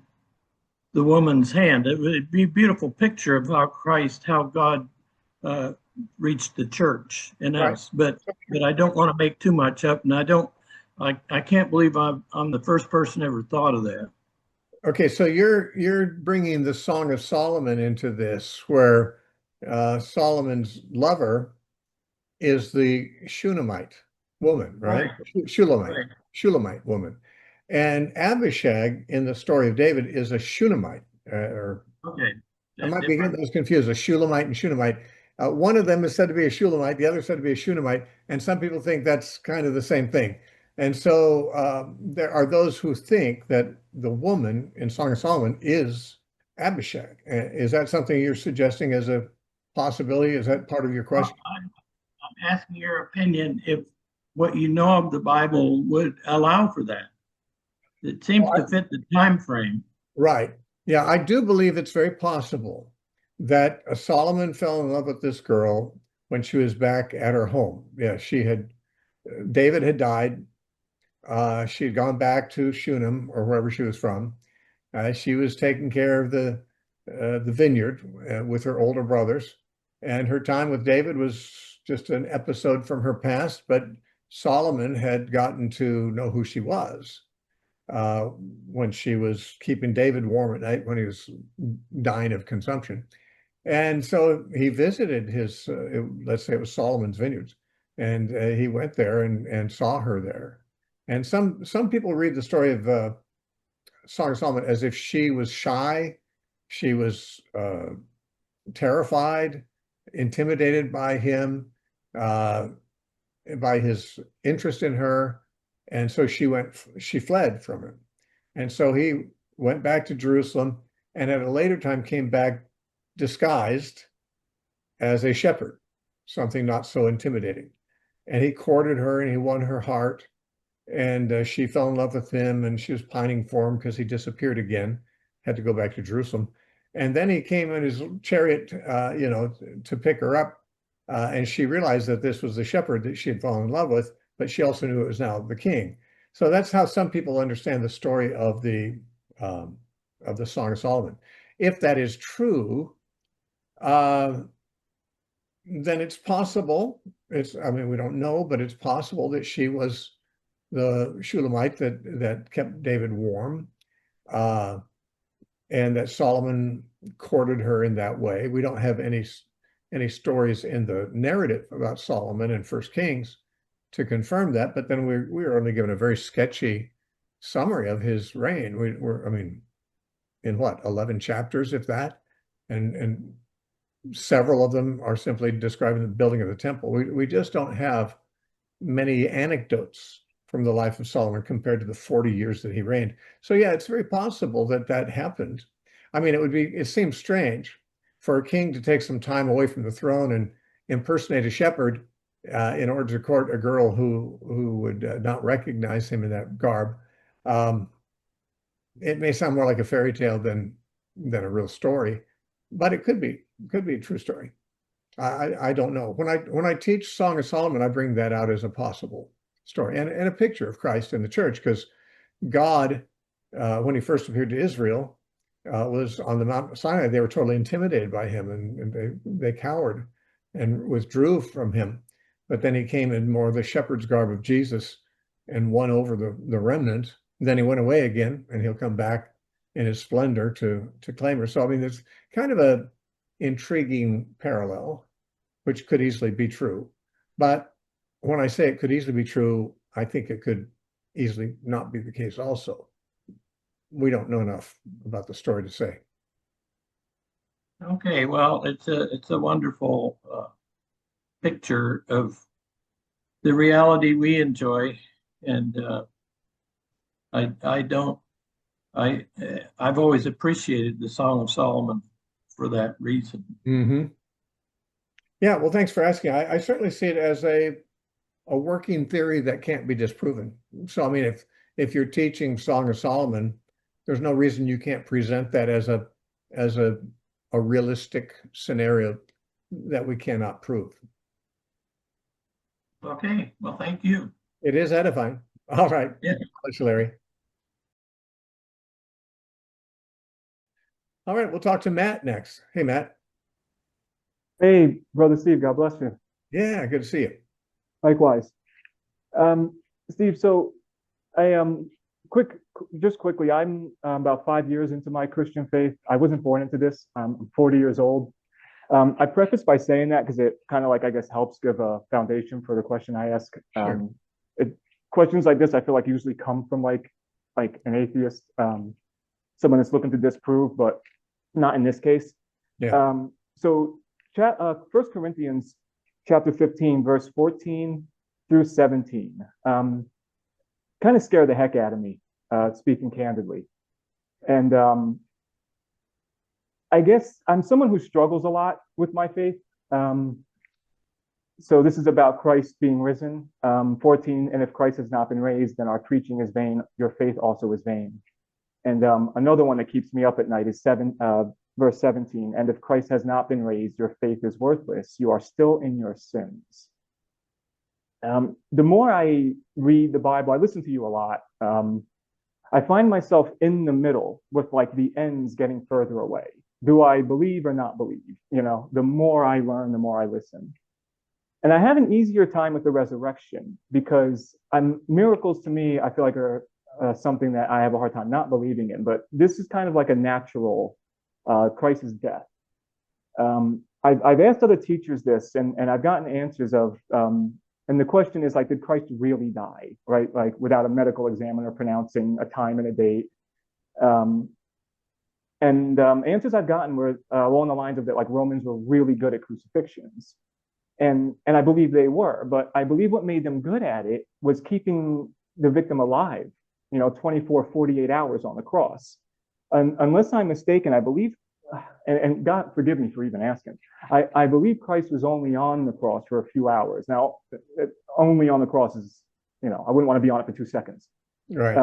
the woman's hand? It would be a beautiful picture of how God reached the church and us. But I don't want to make too much up, and I can't believe I'm the first person ever thought of that. Okay, so you're bringing the Song of Solomon into this, where Solomon's lover is the Shunammite woman, right? Shulamite woman. And Abishag in the story of David is a Shunammite. Okay. I might be getting those confused, a Shulamite and Shunammite. One of them is said to be a Shulamite, the other is said to be a Shunammite, and some people think that's kind of the same thing. And so there are those who think that the woman in Song of Solomon is Abishag. Is that something you're suggesting as a possibility? Is that part of your question? I'm asking your opinion if what you know of the Bible would allow for that. It seems to fit the time frame. Right. Yeah, I do believe it's very possible that Solomon fell in love with this girl when she was back at her home. Yeah, David had died. She had gone back to Shunem or wherever she was from. She was taking care of the vineyard with her older brothers, and her time with David was just an episode from her past. But Solomon had gotten to know who she was when she was keeping David warm at night when he was dying of consumption. And so he visited his, let's say it was Solomon's vineyards, and he went there and saw her there. And some people read the story of Song of Solomon as if she was shy, she was terrified, intimidated by him, by his interest in her, and so she fled from him. And so he went back to Jerusalem, and at a later time came back disguised as a shepherd, something not so intimidating. And he courted her and he won her heart. And she fell in love with him, and she was pining for him because he disappeared again, had to go back to Jerusalem. And then he came in his chariot, to pick her up. And she realized that this was the shepherd that she had fallen in love with, but she also knew it was now the king. So that's how some people understand the story of the Song of Solomon. If that is true, then it's possible. We don't know, but it's possible that she was the Shulamite that kept David warm. and that Solomon courted her in that way. We don't have any stories in the narrative about Solomon in First Kings to confirm that, but then we were only given a very sketchy summary of his reign. I mean, in what, 11 chapters, if that, and several of them are simply describing the building of the temple. We just don't have many anecdotes from the life of Solomon compared to the 40 years that he reigned. So yeah, it's very possible that that happened. I mean, it seems strange for a king to take some time away from the throne and impersonate a shepherd in order to court a girl who would not recognize him in that garb. It may sound more like a fairy tale than a real story, but it could be a true story. I don't know. When I teach Song of Solomon, I bring that out as a possible story and a picture of Christ in the church, because God, when he first appeared to Israel, was on the Mount Sinai. They were totally intimidated by him, and they cowered and withdrew from him. But then he came in more of the shepherd's garb of Jesus and won over the remnant. Then he went away again, and he'll come back in his splendor to claim her. So I mean, there's kind of a intriguing parallel, which could easily be true. But when I say it could easily be true, I think it could easily not be the case also. We don't know enough about the story to say. Okay, well, it's a wonderful picture of the reality we enjoy, and I've always appreciated the Song of Solomon for that reason. Mm-hmm. Yeah, well, thanks for asking. I certainly see it as a working theory that can't be disproven. So, I mean, if you're teaching Song of Solomon, there's no reason you can't present that as a realistic scenario that we cannot prove. Okay, well, thank you. It is edifying. All right. Yeah. Thanks, Larry. All right, we'll talk to Matt next. Hey, Matt. Hey, Brother Steve, God bless you. Yeah, good to see you. Likewise. Steve, so I just quickly, I'm about 5 years into my Christian faith. I wasn't born into this. I'm 40 years old. I preface by saying that because it kind of, like, I guess, helps give a foundation for the question I ask. Sure. Questions like this, I feel like, usually come from like an atheist, someone that's looking to disprove, but not in this case. Yeah. So 1 Corinthians chapter 15, verse 14 through 17, kind of scared the heck out of me, speaking candidly. And I guess I'm someone who struggles a lot with my faith. So this is about Christ being risen. 14, and if Christ has not been raised, then our preaching is vain, your faith also is vain. And another one that keeps me up at night is verse 17, and if Christ has not been raised, your faith is worthless. You are still in your sins. The more I read the Bible, I listen to you a lot. I find myself in the middle with, like, the ends getting further away. Do I believe or not believe? You know, the more I learn, the more I listen. And I have an easier time with the resurrection because miracles to me, I feel like are something that I have a hard time not believing in. But this is kind of like a natural Christ's death. I've asked other teachers this, and I've gotten answers of, and the question is, like, did Christ really die, right? Like, without a medical examiner pronouncing a time and a date. Answers I've gotten were along the lines of that, like, Romans were really good at crucifixions. And I believe they were, but I believe what made them good at it was keeping the victim alive, 24, 48 hours on the cross. Unless I'm mistaken, I believe, and God forgive me for even asking, I believe Christ was only on the cross for a few hours. Now, only on the cross is, I wouldn't want to be on it for 2 seconds. Right.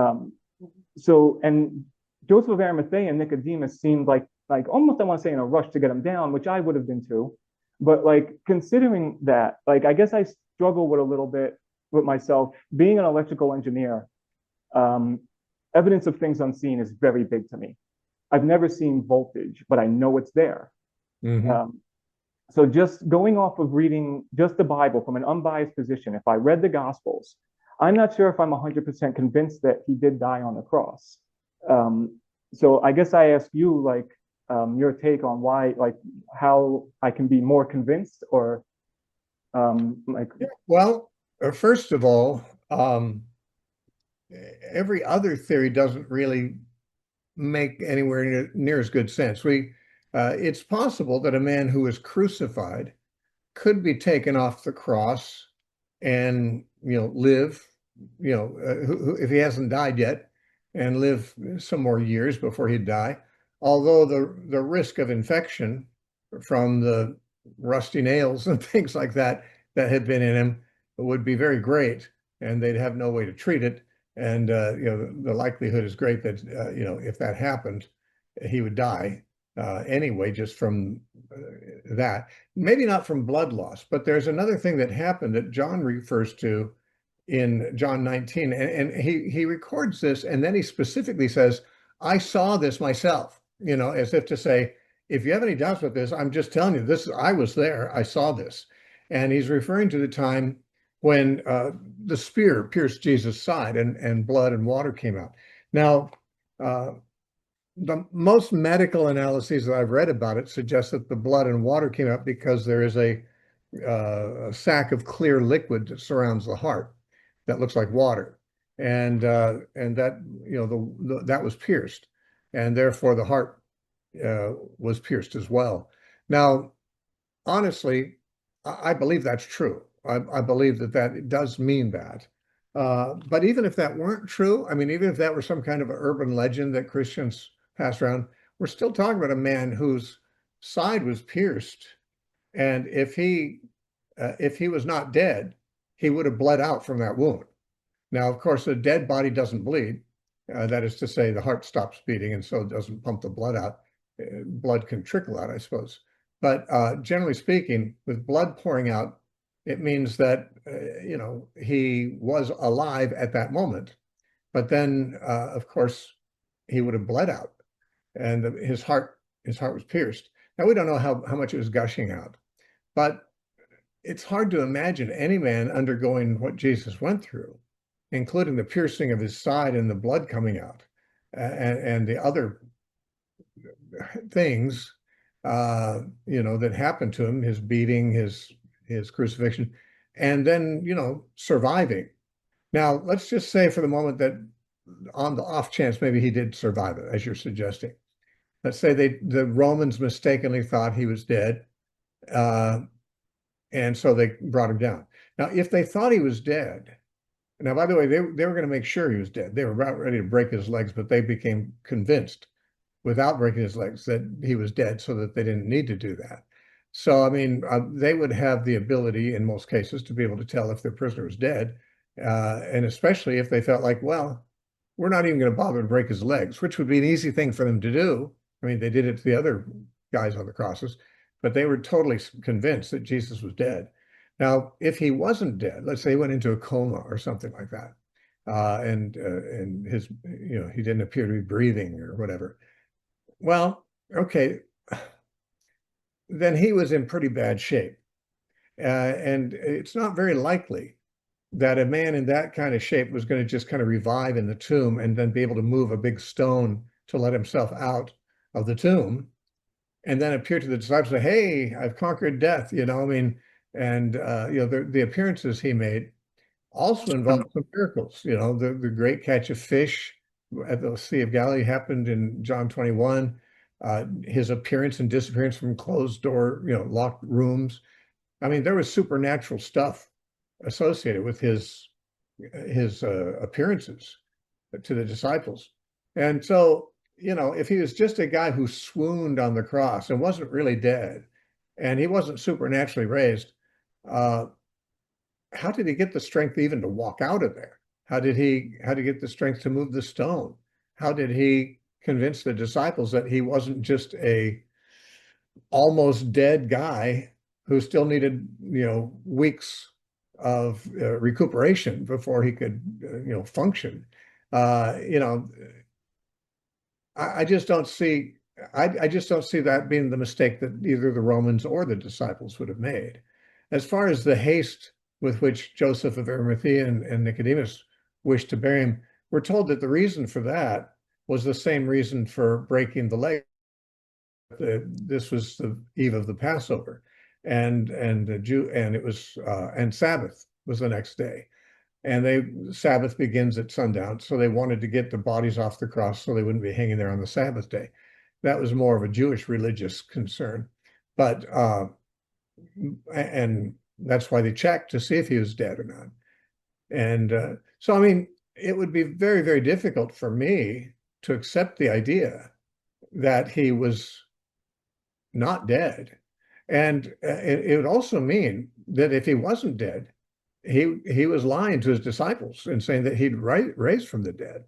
And Joseph of Arimathea and Nicodemus seemed like almost, I want to say, in a rush to get him down, which I would have been too. But, like, considering that, like, I guess I struggle with a little bit with myself being an electrical engineer. Evidence of things unseen is very big to me. I've never seen voltage, but I know it's there. Mm-hmm. So just going off of reading just the Bible from an unbiased position, if I read the Gospels, I'm not sure if I'm 100% convinced that he did die on the cross. So I guess I ask you, like, your take on why, like, how I can be more convinced, or like, Well, first of all, every other theory doesn't really make anywhere near as good sense. It's possible that a man who was crucified could be taken off the cross and live, if he hasn't died yet, and live some more years before he'd die. Although the risk of infection from the rusty nails and things like that had been in him would be very great, and they'd have no way to treat it. And the likelihood is great that if that happened, he would die anyway, just from that. Maybe not from blood loss, but there's another thing that happened that John refers to in John 19, and he records this, and then he specifically says, "I saw this myself," as if to say, if you have any doubts about this, I'm just telling you this. I was there. I saw this, and he's referring to the time when the spear pierced Jesus' side, and blood and water came out. Now, the most medical analyses that I've read about it suggest that the blood and water came out because there is a sack of clear liquid that surrounds the heart that looks like water, and that that was pierced, and therefore the heart was pierced as well. Now, honestly, I believe that's true. I believe that it does mean that. But even if that weren't true, I mean, even if that were some kind of an urban legend that Christians passed around, we're still talking about a man whose side was pierced. And if he was not dead, he would have bled out from that wound. Now, of course, a dead body doesn't bleed. That is to say, the heart stops beating, and so it doesn't pump the blood out. Blood can trickle out, I suppose. But generally speaking, with blood pouring out, it means that he was alive at that moment. But then, of course, he would have bled out, and his heart was pierced. Now, we don't know how much it was gushing out, but it's hard to imagine any man undergoing what Jesus went through, including the piercing of his side and the blood coming out, and the other things that happened to him, his beating, his crucifixion, and then surviving. Now, let's just say for the moment that on the off chance maybe he did survive it, as you're suggesting. Let's say the Romans mistakenly thought he was dead, and so they brought him down. Now, if they thought he was dead, now, by the way, they were going to make sure he was dead. They were about ready to break his legs, but they became convinced without breaking his legs that he was dead, so that they didn't need to do that. So, I mean, they would have the ability in most cases to be able to tell if their prisoner was dead, and especially if they felt like, well, we're not even going to bother to break his legs, which would be an easy thing for them to do. I mean, they did it to the other guys on the crosses, but they were totally convinced that Jesus was dead. Now, if he wasn't dead, let's say he went into a coma or something like that, and his, he didn't appear to be breathing or whatever. Well, okay, then he was in pretty bad shape. And it's not very likely that a man in that kind of shape was going to just kind of revive in the tomb and then be able to move a big stone to let himself out of the tomb and then appear to the disciples and say, hey, I've conquered death, I mean, and the appearances he made also involved some miracles. The great catch of fish at the Sea of Galilee happened in John 21. His appearance and disappearance from closed door, locked rooms. I mean, there was supernatural stuff associated with his appearances to the disciples. And so, if he was just a guy who swooned on the cross and wasn't really dead, and he wasn't supernaturally raised, how did he get the strength even to walk out of there? How did he get the strength to move the stone? How did he convince the disciples that he wasn't just a almost dead guy who still needed, weeks of recuperation before he could, function? I just don't see. I just don't see that being the mistake that either the Romans or the disciples would have made. As far as the haste with which Joseph of Arimathea and Nicodemus wished to bury him, we're told that the reason for that was the same reason for breaking the leg. This was the eve of the Passover, and it was and Sabbath was the next day, and Sabbath begins at sundown, so they wanted to get the bodies off the cross so they wouldn't be hanging there on the Sabbath day. That was more of a Jewish religious concern, but and that's why they checked to see if he was dead or not. And so, I mean, it would be very, very difficult for me to accept the idea that he was not dead. And it would also mean that if he wasn't dead, he was lying to his disciples and saying that he'd raised from the dead.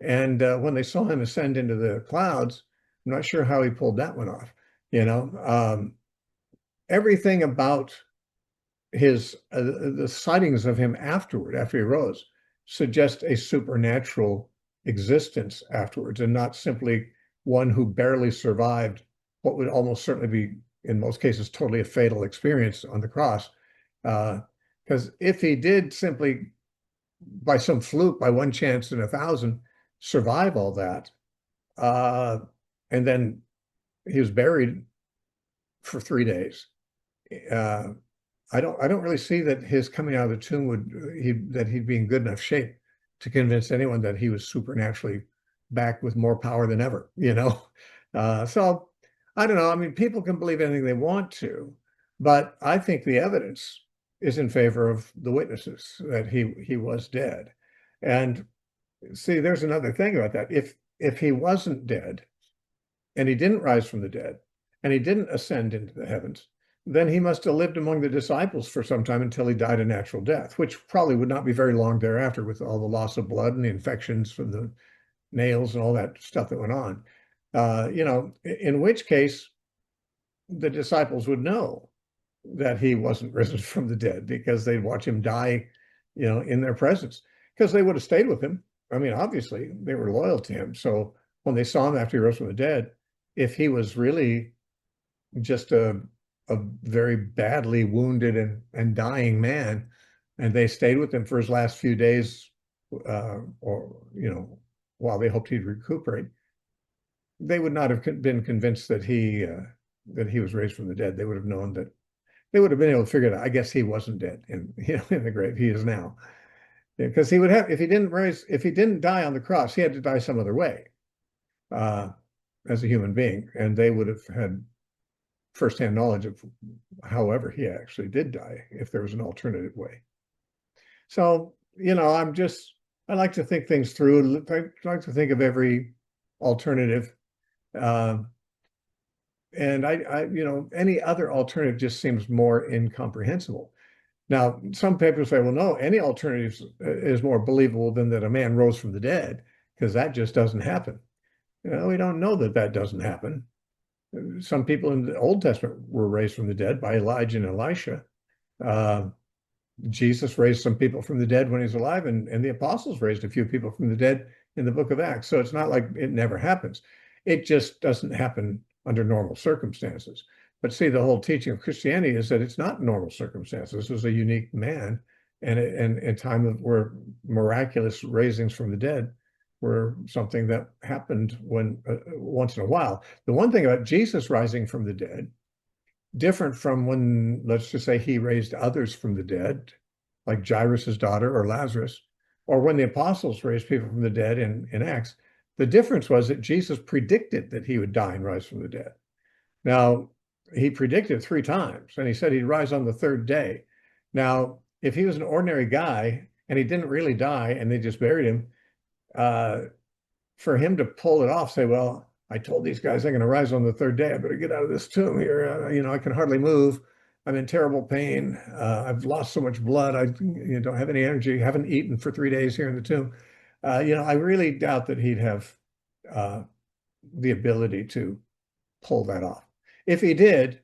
And when they saw him ascend into the clouds, I'm not sure how he pulled that one off. Everything about the sightings of him afterward, after he rose, suggest a supernatural existence afterwards, and not simply one who barely survived what would almost certainly be, in most cases, totally a fatal experience on the cross. Because if he did simply, by some fluke, by one chance in 1,000, survive all that, and then he was buried for 3 days, I don't really see that his coming out of the tomb that he'd be in good enough shape to convince anyone that he was supernaturally back with more power than ever, So I don't know. I mean, people can believe anything they want to, but I think the evidence is in favor of the witnesses that he was dead. And see, there's another thing about that. If he wasn't dead and he didn't rise from the dead and he didn't ascend into the heavens, then he must have lived among the disciples for some time until he died a natural death, which probably would not be very long thereafter with all the loss of blood and the infections from the nails and all that stuff that went on. In which case the disciples would know that he wasn't risen from the dead because they'd watch him die, in their presence, because they would have stayed with him. I mean, obviously they were loyal to him. So when they saw him after he rose from the dead, if he was really just a very badly wounded and dying man, and they stayed with him for his last few days, while they hoped he'd recuperate, they would not have been convinced that he was raised from the dead. They would have known that they would have been able to figure it out. I guess he wasn't dead in the grave. He is now, because he would have, if he didn't die on the cross, he had to die some other way, as a human being, and they would have had firsthand knowledge of however he actually did die if there was an alternative way. So, I like to think things through. I like to think of every alternative. And any other alternative just seems more incomprehensible. Now, some papers say, well, no, any alternative is more believable than that a man rose from the dead, because that just doesn't happen. We don't know that doesn't happen. Some people in the Old Testament were raised from the dead by Elijah and Elisha. Jesus raised some people from the dead when he was alive, and the apostles raised a few people from the dead in the book of Acts. So it's not like it never happens. It just doesn't happen under normal circumstances. But see, the whole teaching of Christianity is that it's not normal circumstances. This was a unique man, and a time where miraculous raisings from the dead were something that happened once in a while. The one thing about Jesus rising from the dead, different from when, let's just say, he raised others from the dead, like Jairus's daughter or Lazarus, or when the apostles raised people from the dead in Acts, the difference was that Jesus predicted that he would die and rise from the dead. Now, he predicted 3 times, and he said he'd rise on the 3rd day. Now, if he was an ordinary guy and he didn't really die and they just buried him, for him to pull it off, say, well, I told these guys I'm going to rise on the 3rd day. I better get out of this tomb here. I can hardly move. I'm in terrible pain. I've lost so much blood. I don't have any energy. Haven't eaten for 3 days here in the tomb. I really doubt that he'd have the ability to pull that off. If he did,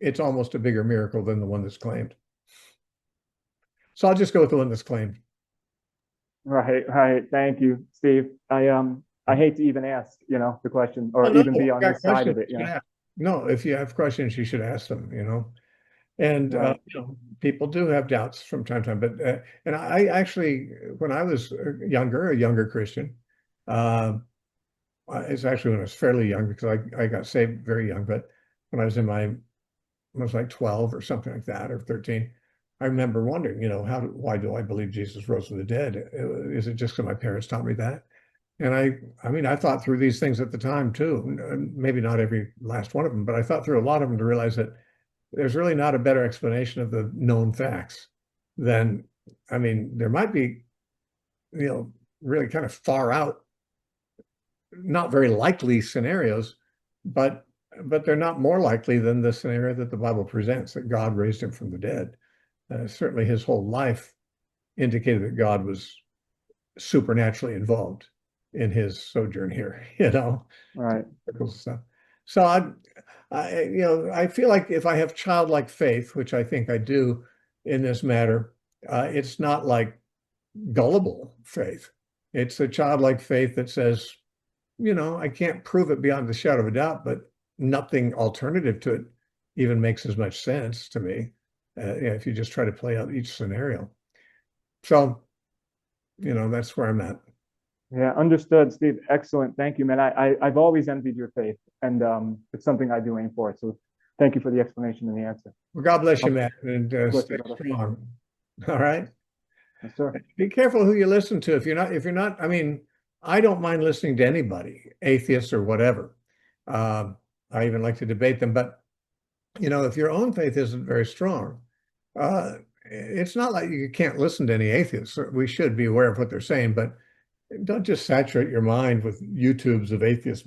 it's almost a bigger miracle than the one that's claimed. So I'll just go with the one that's claimed. Right. Thank you, Steve. I hate to even ask, the question, or even be on this side of it. No, if you have questions, you should ask them, And Right. People do have doubts from time to time. But and I actually, when I was a younger Christian, it's actually when I was fairly young, because I got saved very young, but when I was I was like 12 or something like that, or 13. I remember wondering, why do I believe Jesus rose from the dead? Is it just because my parents taught me that? And I mean, I thought through these things at the time too. Maybe not every last one of them, but I thought through a lot of them to realize that there's really not a better explanation of the known facts than, I mean, there might be, really kind of far out, not very likely scenarios, but they're not more likely than the scenario that the Bible presents, that God raised him from the dead. Certainly his whole life indicated that God was supernaturally involved in his sojourn here, Right. stuff. So I feel like if I have childlike faith, which I think I do in this matter, it's not like gullible faith. It's a childlike faith that says, I can't prove it beyond the shadow of a doubt, but nothing alternative to it even makes as much sense to me, if you just try to play out each scenario. So, that's where I'm at. Yeah, understood, Steve. Excellent. Thank you, man. I've always envied your faith, and it's something I do aim for. So thank you for the explanation and the answer. Well, God bless you, Matt, and Bless stay you, brother. strong. All right. Yes, sir. Be careful who you listen to. If you're not, I mean, I don't mind listening to anybody, atheists or whatever. I even like to debate them, but if your own faith isn't very strong, it's not like you can't listen to any atheists. We should be aware of what they're saying, but don't just saturate your mind with YouTubes of atheists,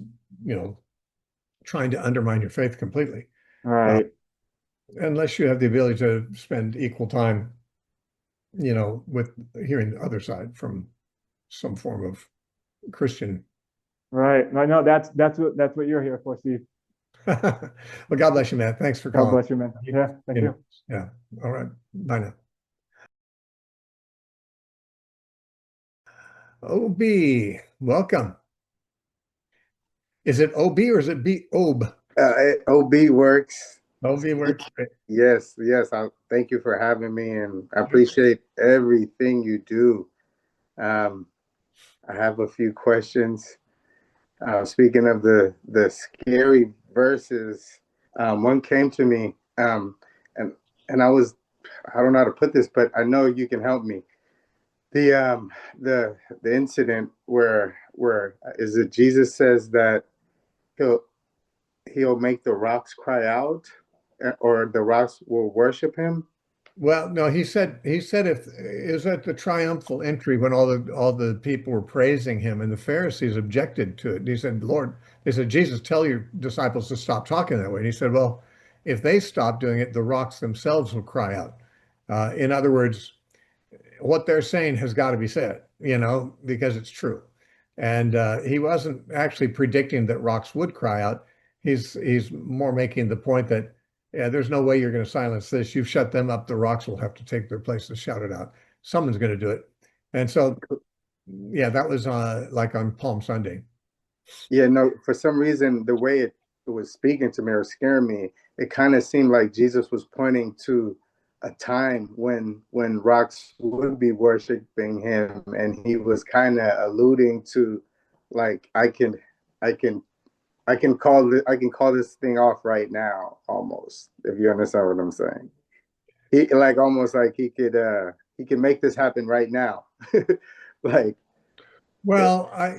trying to undermine your faith completely. Right. Unless you have the ability to spend equal time, with hearing the other side from some form of Christian. Right. No, that's what you're here for, Steve. Well, God bless you, Matt. Thanks for God calling. bless you, man. Yeah, thank you. Yeah. All right. Bye now. OB, welcome. Is it OB or is it B? OB? OB works. OB works. Yes. I thank you for having me, and I appreciate everything you do. I have a few questions. Speaking of the scary verses, one came to me, and I don't know how to put this, but I know you can help me. The incident where is it Jesus says that he'll make the rocks cry out, or the rocks will worship him. Well, no, he said if is at the triumphal entry when all the people were praising him and the Pharisees objected to it. And he said, Lord, they said, Jesus, tell your disciples to stop talking that way. And he said, well, if they stop doing it, the rocks themselves will cry out. In other words, what they're saying has got to be said, because it's true. And he wasn't actually predicting that rocks would cry out. He's more making the point that, yeah, there's no way you're going to silence this. You've shut them up. The rocks will have to take their place to shout it out. Someone's going to do it. And so, yeah, that was like on Palm Sunday. Yeah, no, for some reason, the way it was speaking to me or scaring me, it kind of seemed like Jesus was pointing to a time when rocks would be worshiping him, and he was kind of alluding to, like, I can call this thing off right now, almost, if you understand what I'm saying. He almost like he could make this happen right now. Like, well, I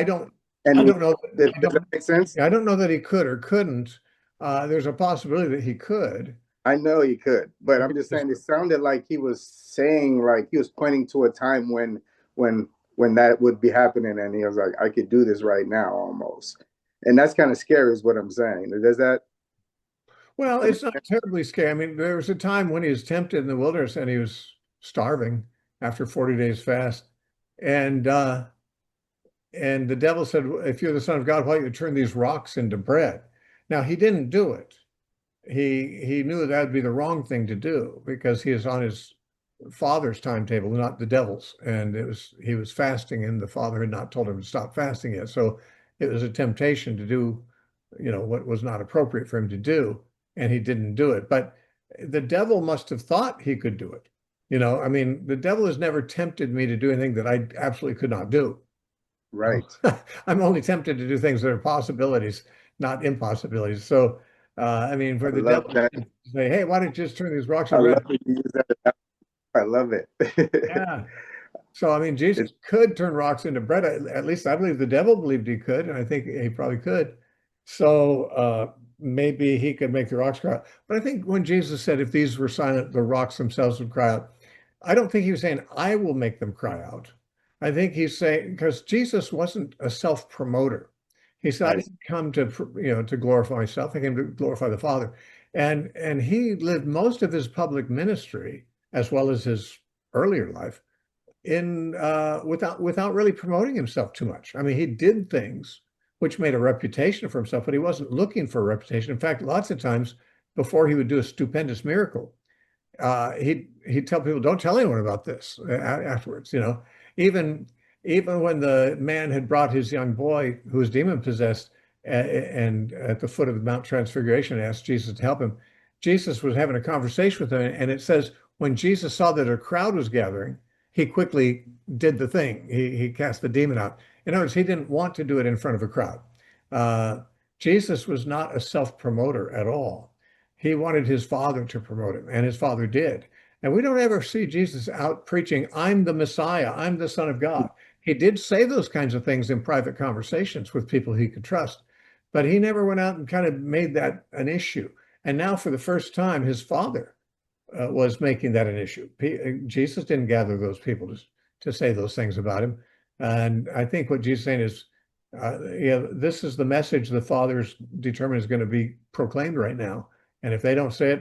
don't know. Does that make sense? I don't know that he could or couldn't. There's a possibility that he could. I know he could, but I'm just saying it sounded like he was saying, like he was pointing to a time when that would be happening, and he was like, I could do this right now almost. And that's kind of scary is what I'm saying. Does that? Well, it's not terribly scary. I mean, there was a time when he was tempted in the wilderness and he was starving after 40 days fast. And the devil said, if you're the Son of God, why don't you turn these rocks into bread? Now, he didn't do it. He knew that would be the wrong thing to do because he is on his father's timetable, not the devil's. And he was fasting, and the father had not told him to stop fasting yet. So it was a temptation to do, what was not appropriate for him to do, and he didn't do it. But the devil must have thought he could do it. I mean, the devil has never tempted me to do anything that I absolutely could not do. Right. I'm only tempted to do things that are possibilities, not impossibilities. So, I mean, for I the love devil that. to say, "Hey, why don't you just turn these rocks I into love bread?" that you use that. I love it. Yeah. So, I mean, Jesus It's could turn rocks into bread. At least I believe the devil believed he could, and I think he probably could. So, maybe he could make the rocks cry out. But I think when Jesus said, "If these were silent, the rocks themselves would cry out," I don't think he was saying, "I will make them cry out." I think he's saying, because Jesus wasn't a self-promoter. He said, "I right. didn't come to, to glorify myself. I came to glorify the Father." And he lived most of his public ministry, as well as his earlier life, in without really promoting himself too much. I mean, he did things which made a reputation for himself, but he wasn't looking for a reputation. In fact, lots of times before he would do a stupendous miracle, he'd tell people, "Don't tell anyone about this," afterwards. Even even when the man had brought his young boy who was demon possessed, and at the foot of the Mount Transfiguration asked Jesus to help him, Jesus was having a conversation with him, and it says when Jesus saw that a crowd was gathering, he quickly did the thing. He cast the demon out. In other words, he didn't want to do it in front of a crowd. Uh, Jesus was not a self-promoter at all. He wanted his Father to promote him, and his Father did. And we don't ever see Jesus out preaching, "I'm the Messiah, I'm the Son of God." He did say those kinds of things in private conversations with people he could trust, but he never went out and kind of made that an issue. And now, for the first time, his Father was making that an issue. Jesus didn't gather those people to say those things about him. And I think what Jesus is saying is, this is the message the Father's determined is going to be proclaimed right now. And if they don't say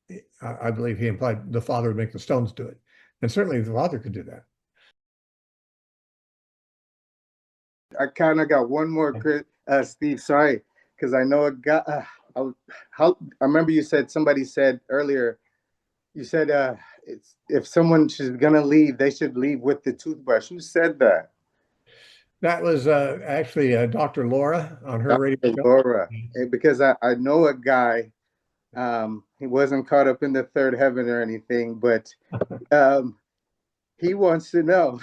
it, I believe he implied the Father would make the stones do it. And certainly the Father could do that. I kind of got one more, Steve. Sorry, because I know a guy. I remember you said, somebody said earlier. You said it's if someone is gonna leave, they should leave with the toothbrush. Who said that? That was actually Dr. Laura on her radio Dr. show. Laura. Because I know a guy. He wasn't caught up in the third heaven or anything, but he wants to know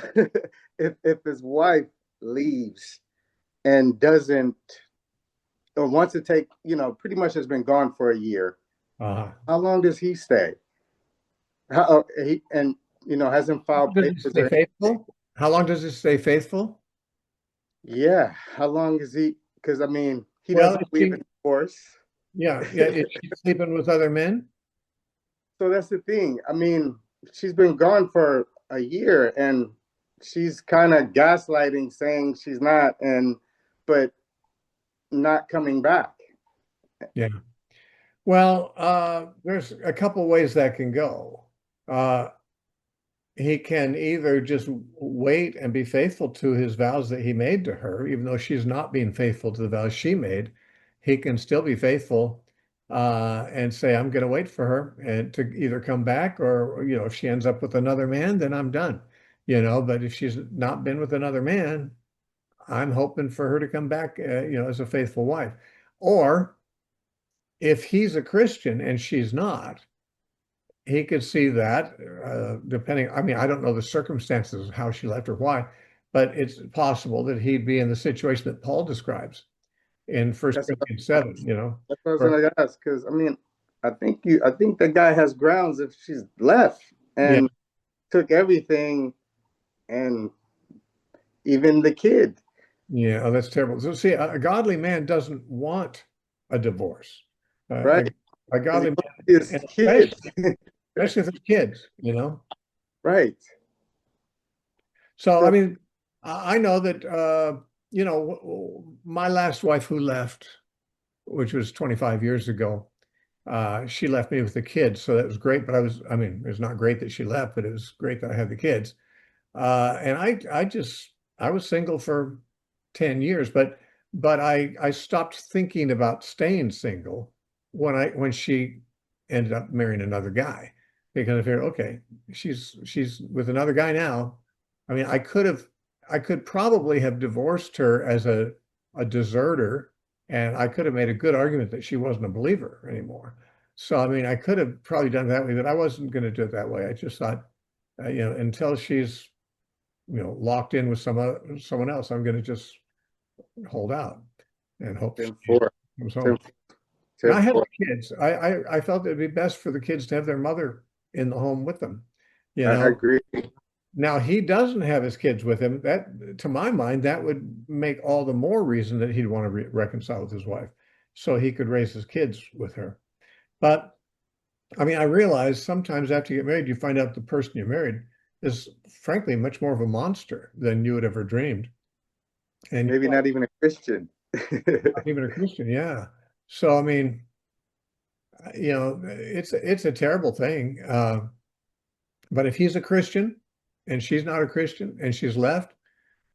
if his wife leaves and doesn't, or wants to take, pretty much has been gone for a year. Uh-huh. How long does he stay? How he and hasn't filed Does he papers stay or faithful? How long does he stay faithful? yeah. How long is he? Because I mean, he Well, doesn't believe in divorce. yeah. Is she sleeping with other men? So that's the thing. I mean, she's been gone for a year and she's kind of gaslighting, saying she's not, but not coming back. Yeah. Well, there's a couple ways that can go. Uh, he can either just wait and be faithful to his vows that he made to her, even though she's not being faithful to the vows she made. He can still be faithful and say, "I'm going to wait for her and to either come back, or if she ends up with another man, then I'm done." But if she's not been with another man, I'm hoping for her to come back, as a faithful wife. Or if he's a Christian and she's not, he could see that, depending. I mean, I don't know the circumstances of how she left or why, but it's possible that he'd be in the situation that Paul describes in First That's Corinthians 7, that's what I was where, gonna ask. Because I mean, I think the guy has grounds if she's left yeah, and took everything and even the kid. yeah, oh, that's terrible. So see, a godly man doesn't want a divorce. A, Right. a Because godly he man, his and kid. especially if it's kids. Right. So, I So mean, I know that, my last wife who left, which was 25 years ago, she left me with the kids. So that was great. But I mean, it's not great that she left, but it was great that I had the kids. And I was single for 10 years, but I stopped thinking about staying single when she ended up marrying another guy, because I figured, okay, she's with another guy now. I mean, I could probably have divorced her as a deserter, and I could have made a good argument that she wasn't a believer anymore. So, I mean, I could have probably done it that way, but I wasn't going to do it that way. I just thought, until she's locked in with someone else. I'm going to just hold out and hope she 10-4. comes home. 10, And I had 10-4. kids. I felt it'd be best for the kids to have their mother in the home with them. I agree. Now he doesn't have his kids with him. That, to my mind, that would make all the more reason that he'd want to reconcile with his wife, so he could raise his kids with her. But I mean, I realize sometimes after you get married, you find out the person you married is frankly much more of a monster than you had ever dreamed. And Maybe not even a Christian. not even a Christian, yeah. So I mean, it's a terrible thing. But if he's a Christian and she's not a Christian and she's left,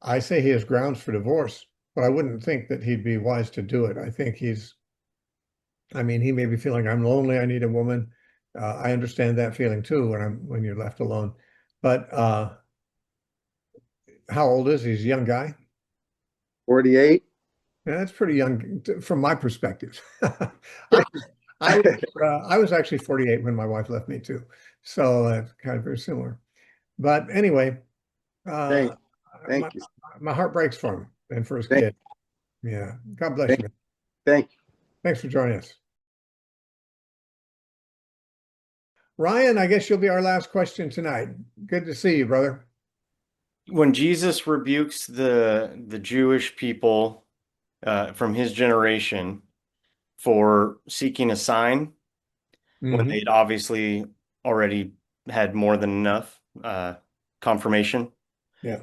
I say he has grounds for divorce. But I wouldn't think that he'd be wise to do it. I think he may be feeling, I'm lonely, I need a woman. I understand that feeling too when you're left alone. But how old is he? He's a young guy. 48. Yeah, that's pretty young from my perspective. I was actually 48 when my wife left me too, so kind of very similar. But anyway, Thank you. my heart breaks for him and for his Thank kid. Yeah, God bless Thank you, man. Thank you. Thanks for joining us. Ryan, I guess you'll be our last question tonight. Good to see you, brother. When Jesus rebukes the Jewish people from his generation for seeking a sign, when they'd obviously already had more than enough confirmation. Yeah.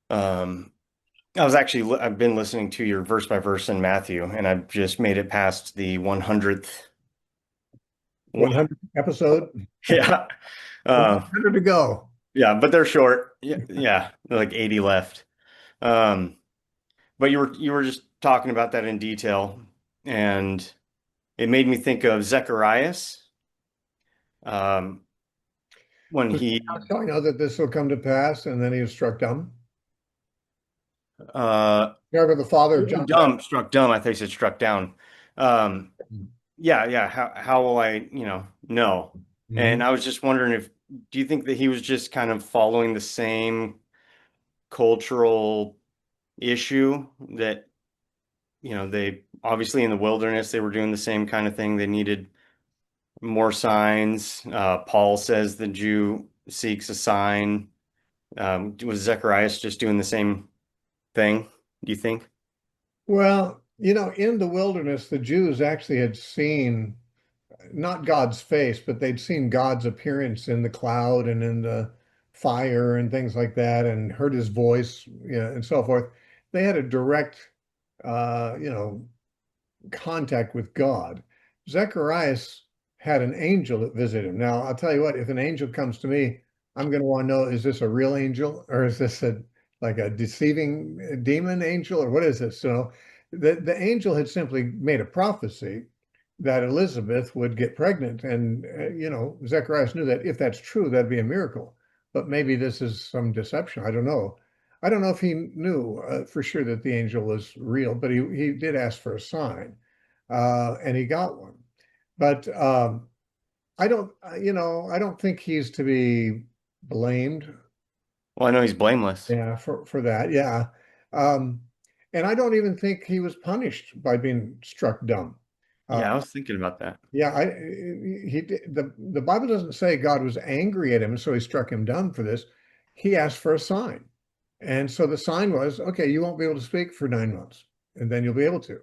I've been listening to your verse by verse in Matthew, and I've just made it past the 100th episode. Yeah. 100 to go. Yeah, but they're short. Yeah, like 80 left. But you were just talking about that in detail, and it made me think of Zacharias. When he I know that this will come to pass, and then he was struck dumb. Remember the father of John? Struck dumb. I think he said struck down. Yeah. How will I, know? And I was just wondering do you think that he was just kind of following the same cultural issue that, they obviously in the wilderness, they were doing the same kind of thing. They needed more signs. Paul says the Jew seeks a sign. Was Zacharias just doing the same thing, do you think? Well, in the wilderness, the Jews actually had seen not God's face, but they'd seen God's appearance in the cloud and in the fire and things like that, and heard his voice, and so forth. They had a direct, contact with God. Zacharias had an angel that visited him. Now, I'll tell you what, if an angel comes to me, I'm going to want to know, is this a real angel or is this like a deceiving demon angel, or what is this? So the angel had simply made a prophecy that Elizabeth would get pregnant. And, Zacharias knew that if that's true, that'd be a miracle. But maybe this is some deception. I don't know. I don't know if he knew for sure that the angel was real, but he did ask for a sign, and he got one. But I don't think he's to be blamed. Well, I know he's blameless. Yeah, for that. Yeah. And I don't even think he was punished by being struck dumb. Yeah, I was thinking about that. Yeah, the Bible doesn't say God was angry at him, so he struck him dumb for this. He asked for a sign. And so the sign was, okay, you won't be able to speak for 9 months, and then you'll be able to.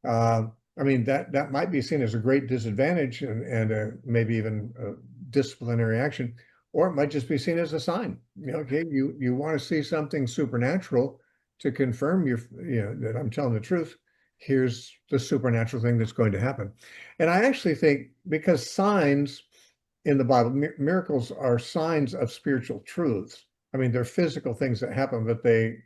That might be seen as a great disadvantage and maybe even a disciplinary action, or it might just be seen as a sign. Okay, you want to see something supernatural to confirm that I'm telling the truth. Here's the supernatural thing that's going to happen. And I actually think because signs in the Bible, miracles are signs of spiritual truths. I mean, they're physical things that happen, but they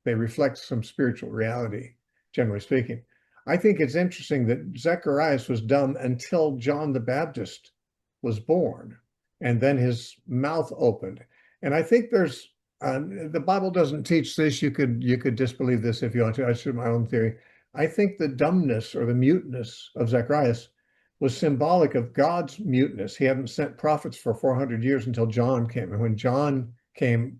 reflect some spiritual reality, generally speaking. I think it's interesting that Zacharias was dumb until John the Baptist was born, and then his mouth opened. And I think there's the Bible doesn't teach this. You could disbelieve this if you want to. I should my own theory. I think the dumbness or the muteness of Zacharias was symbolic of God's muteness. He hadn't sent prophets for 400 years until John came. And when John came,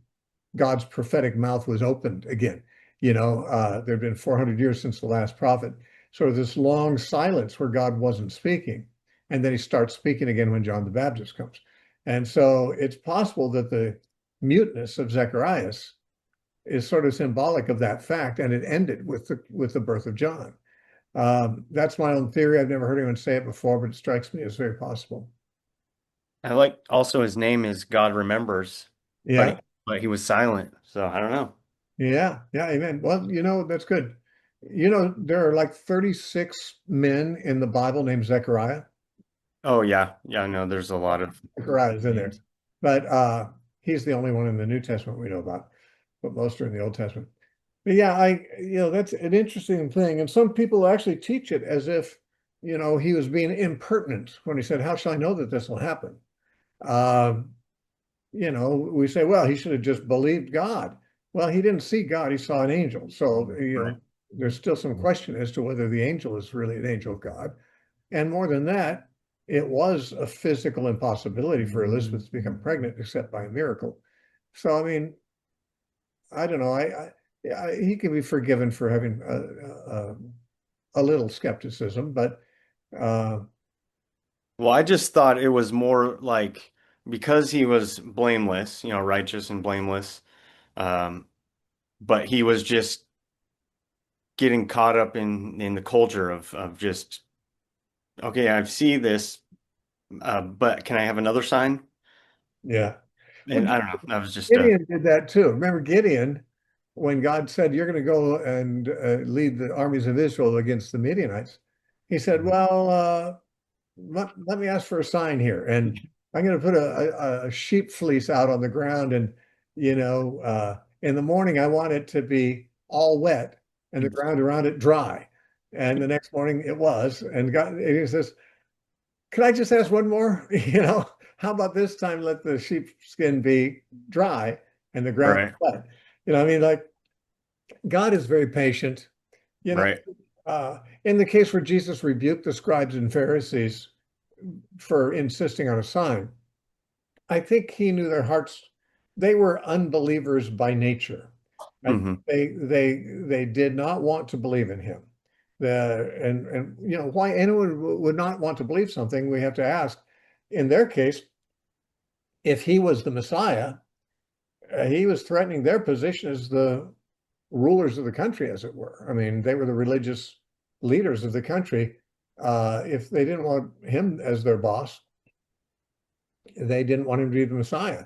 God's prophetic mouth was opened again. There had been 400 years since the last prophet. Sort of this long silence where God wasn't speaking. And then he starts speaking again when John the Baptist comes. And so it's possible that the muteness of Zacharias is sort of symbolic of that fact, and it ended with the birth of John. That's my own theory. I've never heard anyone say it before, but it strikes me as very possible. I like also his name is God remembers, Yeah, but he was silent. So I don't know. yeah, amen. Well, that's good. There are like 36 men in the Bible named Zechariah. Oh yeah. Yeah, no, there's a lot of Zechariah is in there, names. but he's the only one in the New Testament we know about, but most are in the Old Testament. But yeah, that's an interesting thing. And some people actually teach it as if, he was being impertinent when he said, "How shall I know that this will happen?" Um, we say, well, he should have just believed God. Well, he didn't see God, he saw an angel. So, Right. there's still some question as to whether the angel is really an angel of God. And more than that, it was a physical impossibility for Elizabeth to become pregnant except by a miracle. So, I mean, I don't know. He can be forgiven for having a little skepticism, but Well, I just thought it was more like because he was blameless, righteous and blameless, um, but he was just getting caught up in the culture of just, okay, I see this, but can I have another sign? yeah. And Well, I don't know. That was just Gideon did that too. Remember Gideon, when God said, "You're going to go and lead the armies of Israel against the Midianites," he said, "Well, let me ask for a sign here, and I'm going to put a sheep fleece out on the ground, and in the morning I want it to be all wet and the ground around it dry." And the next morning it was, and he says, "Could I just ask one more? How about this time let the sheepskin be dry and the ground right, wet?" I mean, like God is very patient. You know, right, in the case where Jesus rebuked the scribes and Pharisees for insisting on a sign, I think he knew their hearts. They were unbelievers by nature. hmm They did not want to believe in him. And why anyone would not want to believe something, we have to ask. In their case, if he was the Messiah, he was threatening their position as the rulers of the country, as it were. I mean, they were the religious leaders of the country. If they didn't want him as their boss, they didn't want him to be the Messiah.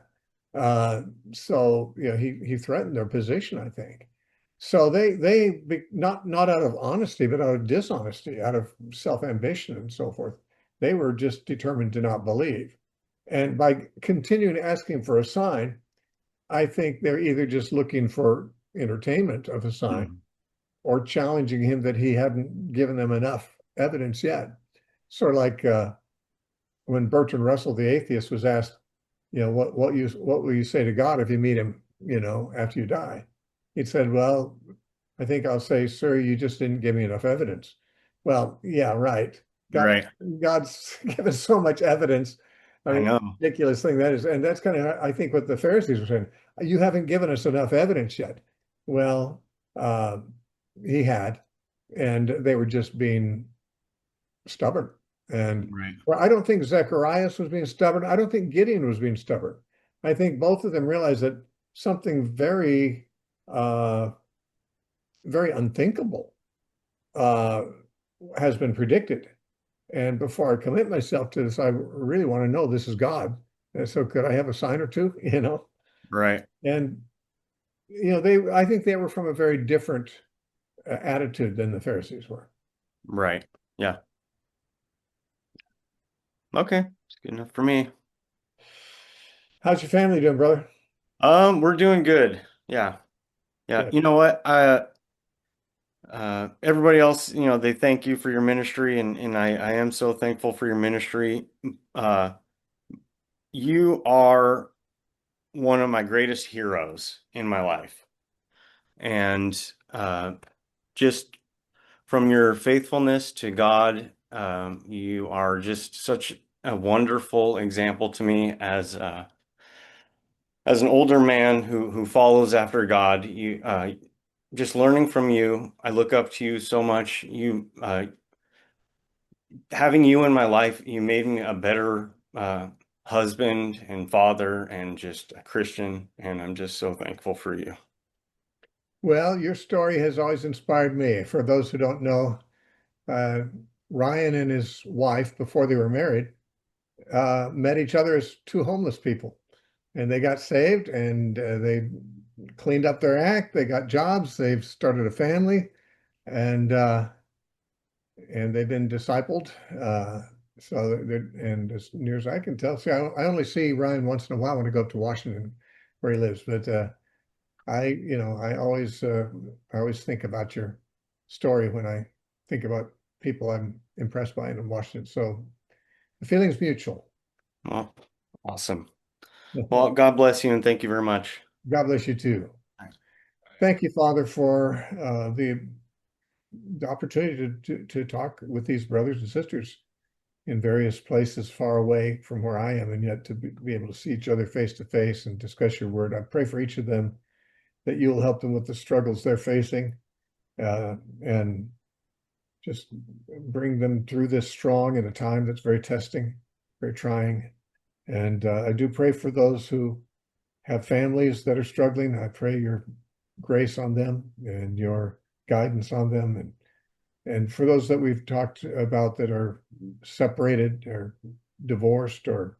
So he threatened their position, I think. So not out of honesty, but out of dishonesty, out of self-ambition and so forth, they were just determined to not believe. And by continuing asking for a sign, I think they're either just looking for entertainment of a sign or challenging him that he hadn't given them enough evidence yet. Sort of like when Bertrand Russell, the atheist, was asked, what will you say to God if you meet him, after you die? He said, "Well, I think I'll say, sir, you just didn't give me enough evidence." Well, yeah, right. right. God's given so much evidence. I I mean, know. ridiculous thing that is. And that's kind of, I think, what the Pharisees were saying. You haven't given us enough evidence yet. Well, he had, and they were just being stubborn. And Right, well, I don't think Zacharias was being stubborn. I don't think Gideon was being stubborn. I think both of them realized that something very, very unthinkable uh, has been predicted. And before I commit myself to this, I really want to know this is God. And so could I have a sign or two? right, And I think they were from a very different attitude than the Pharisees were. right. Yeah. Okay. It's good enough for me. How's your family doing, brother? We're doing good. Yeah. Yeah. Good. You know what? Everybody else, they thank you for your ministry, and I am so thankful for your ministry. Uh, you are one of my greatest heroes in my life. And just from your faithfulness to God, you are just such a wonderful example to me as as an older man who follows after God, you just learning from you, I look up to you so much. You having you in my life, you made me a better husband and father and just a Christian, and I'm just so thankful for you. Well, your story has always inspired me. For those who don't know, Ryan and his wife, before they were married, met each other as two homeless people, and they got saved, and they cleaned up their act. They got jobs. They've started a family, and they've been discipled. And as near as I can tell, see, I only see Ryan once in a while when I go up to Washington, where he lives. But I always think about your story when I think about people I'm impressed by in Washington. So the feeling's mutual. Well, awesome. Well, God bless you and thank you very much. God bless you too. Thank you, Father, for the opportunity to talk with these brothers and sisters in various places far away from where I am, and yet to be able to see each other face to face and discuss your word. I pray for each of them that you'll help them with the struggles they're facing, and just bring them through this strong in a time that's very testing, very trying. And I do pray for those who have families that are struggling. I pray your grace on them and your guidance on them. And for those that we've talked about that are separated or divorced or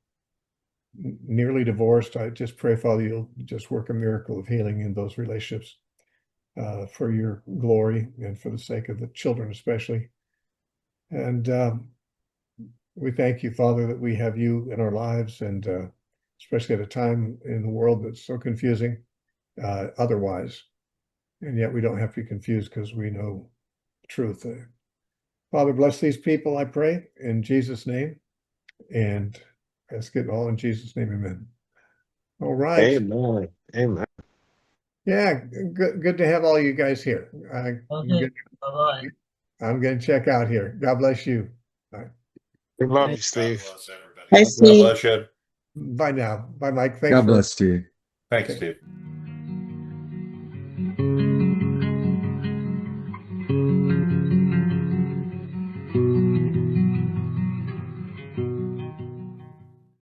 nearly divorced, I just pray, Father, you'll just work a miracle of healing in those relationships for your glory and for the sake of the children especially. And we thank you, Father, that we have you in our lives, and especially at a time in the world that's so confusing otherwise. And yet we don't have to be confused because we know truth. Father, bless these people, I pray, in Jesus' name. And ask it all in Jesus' name, amen. All right. Amen. Amen. Yeah, good to have all you guys here. Okay, bye-bye. I'm going to check out here. God bless you. All right. We love you, Steve. Hi, Steve. Bye now. Bye, Mike. God bless you. Thanks, Okay. Steve.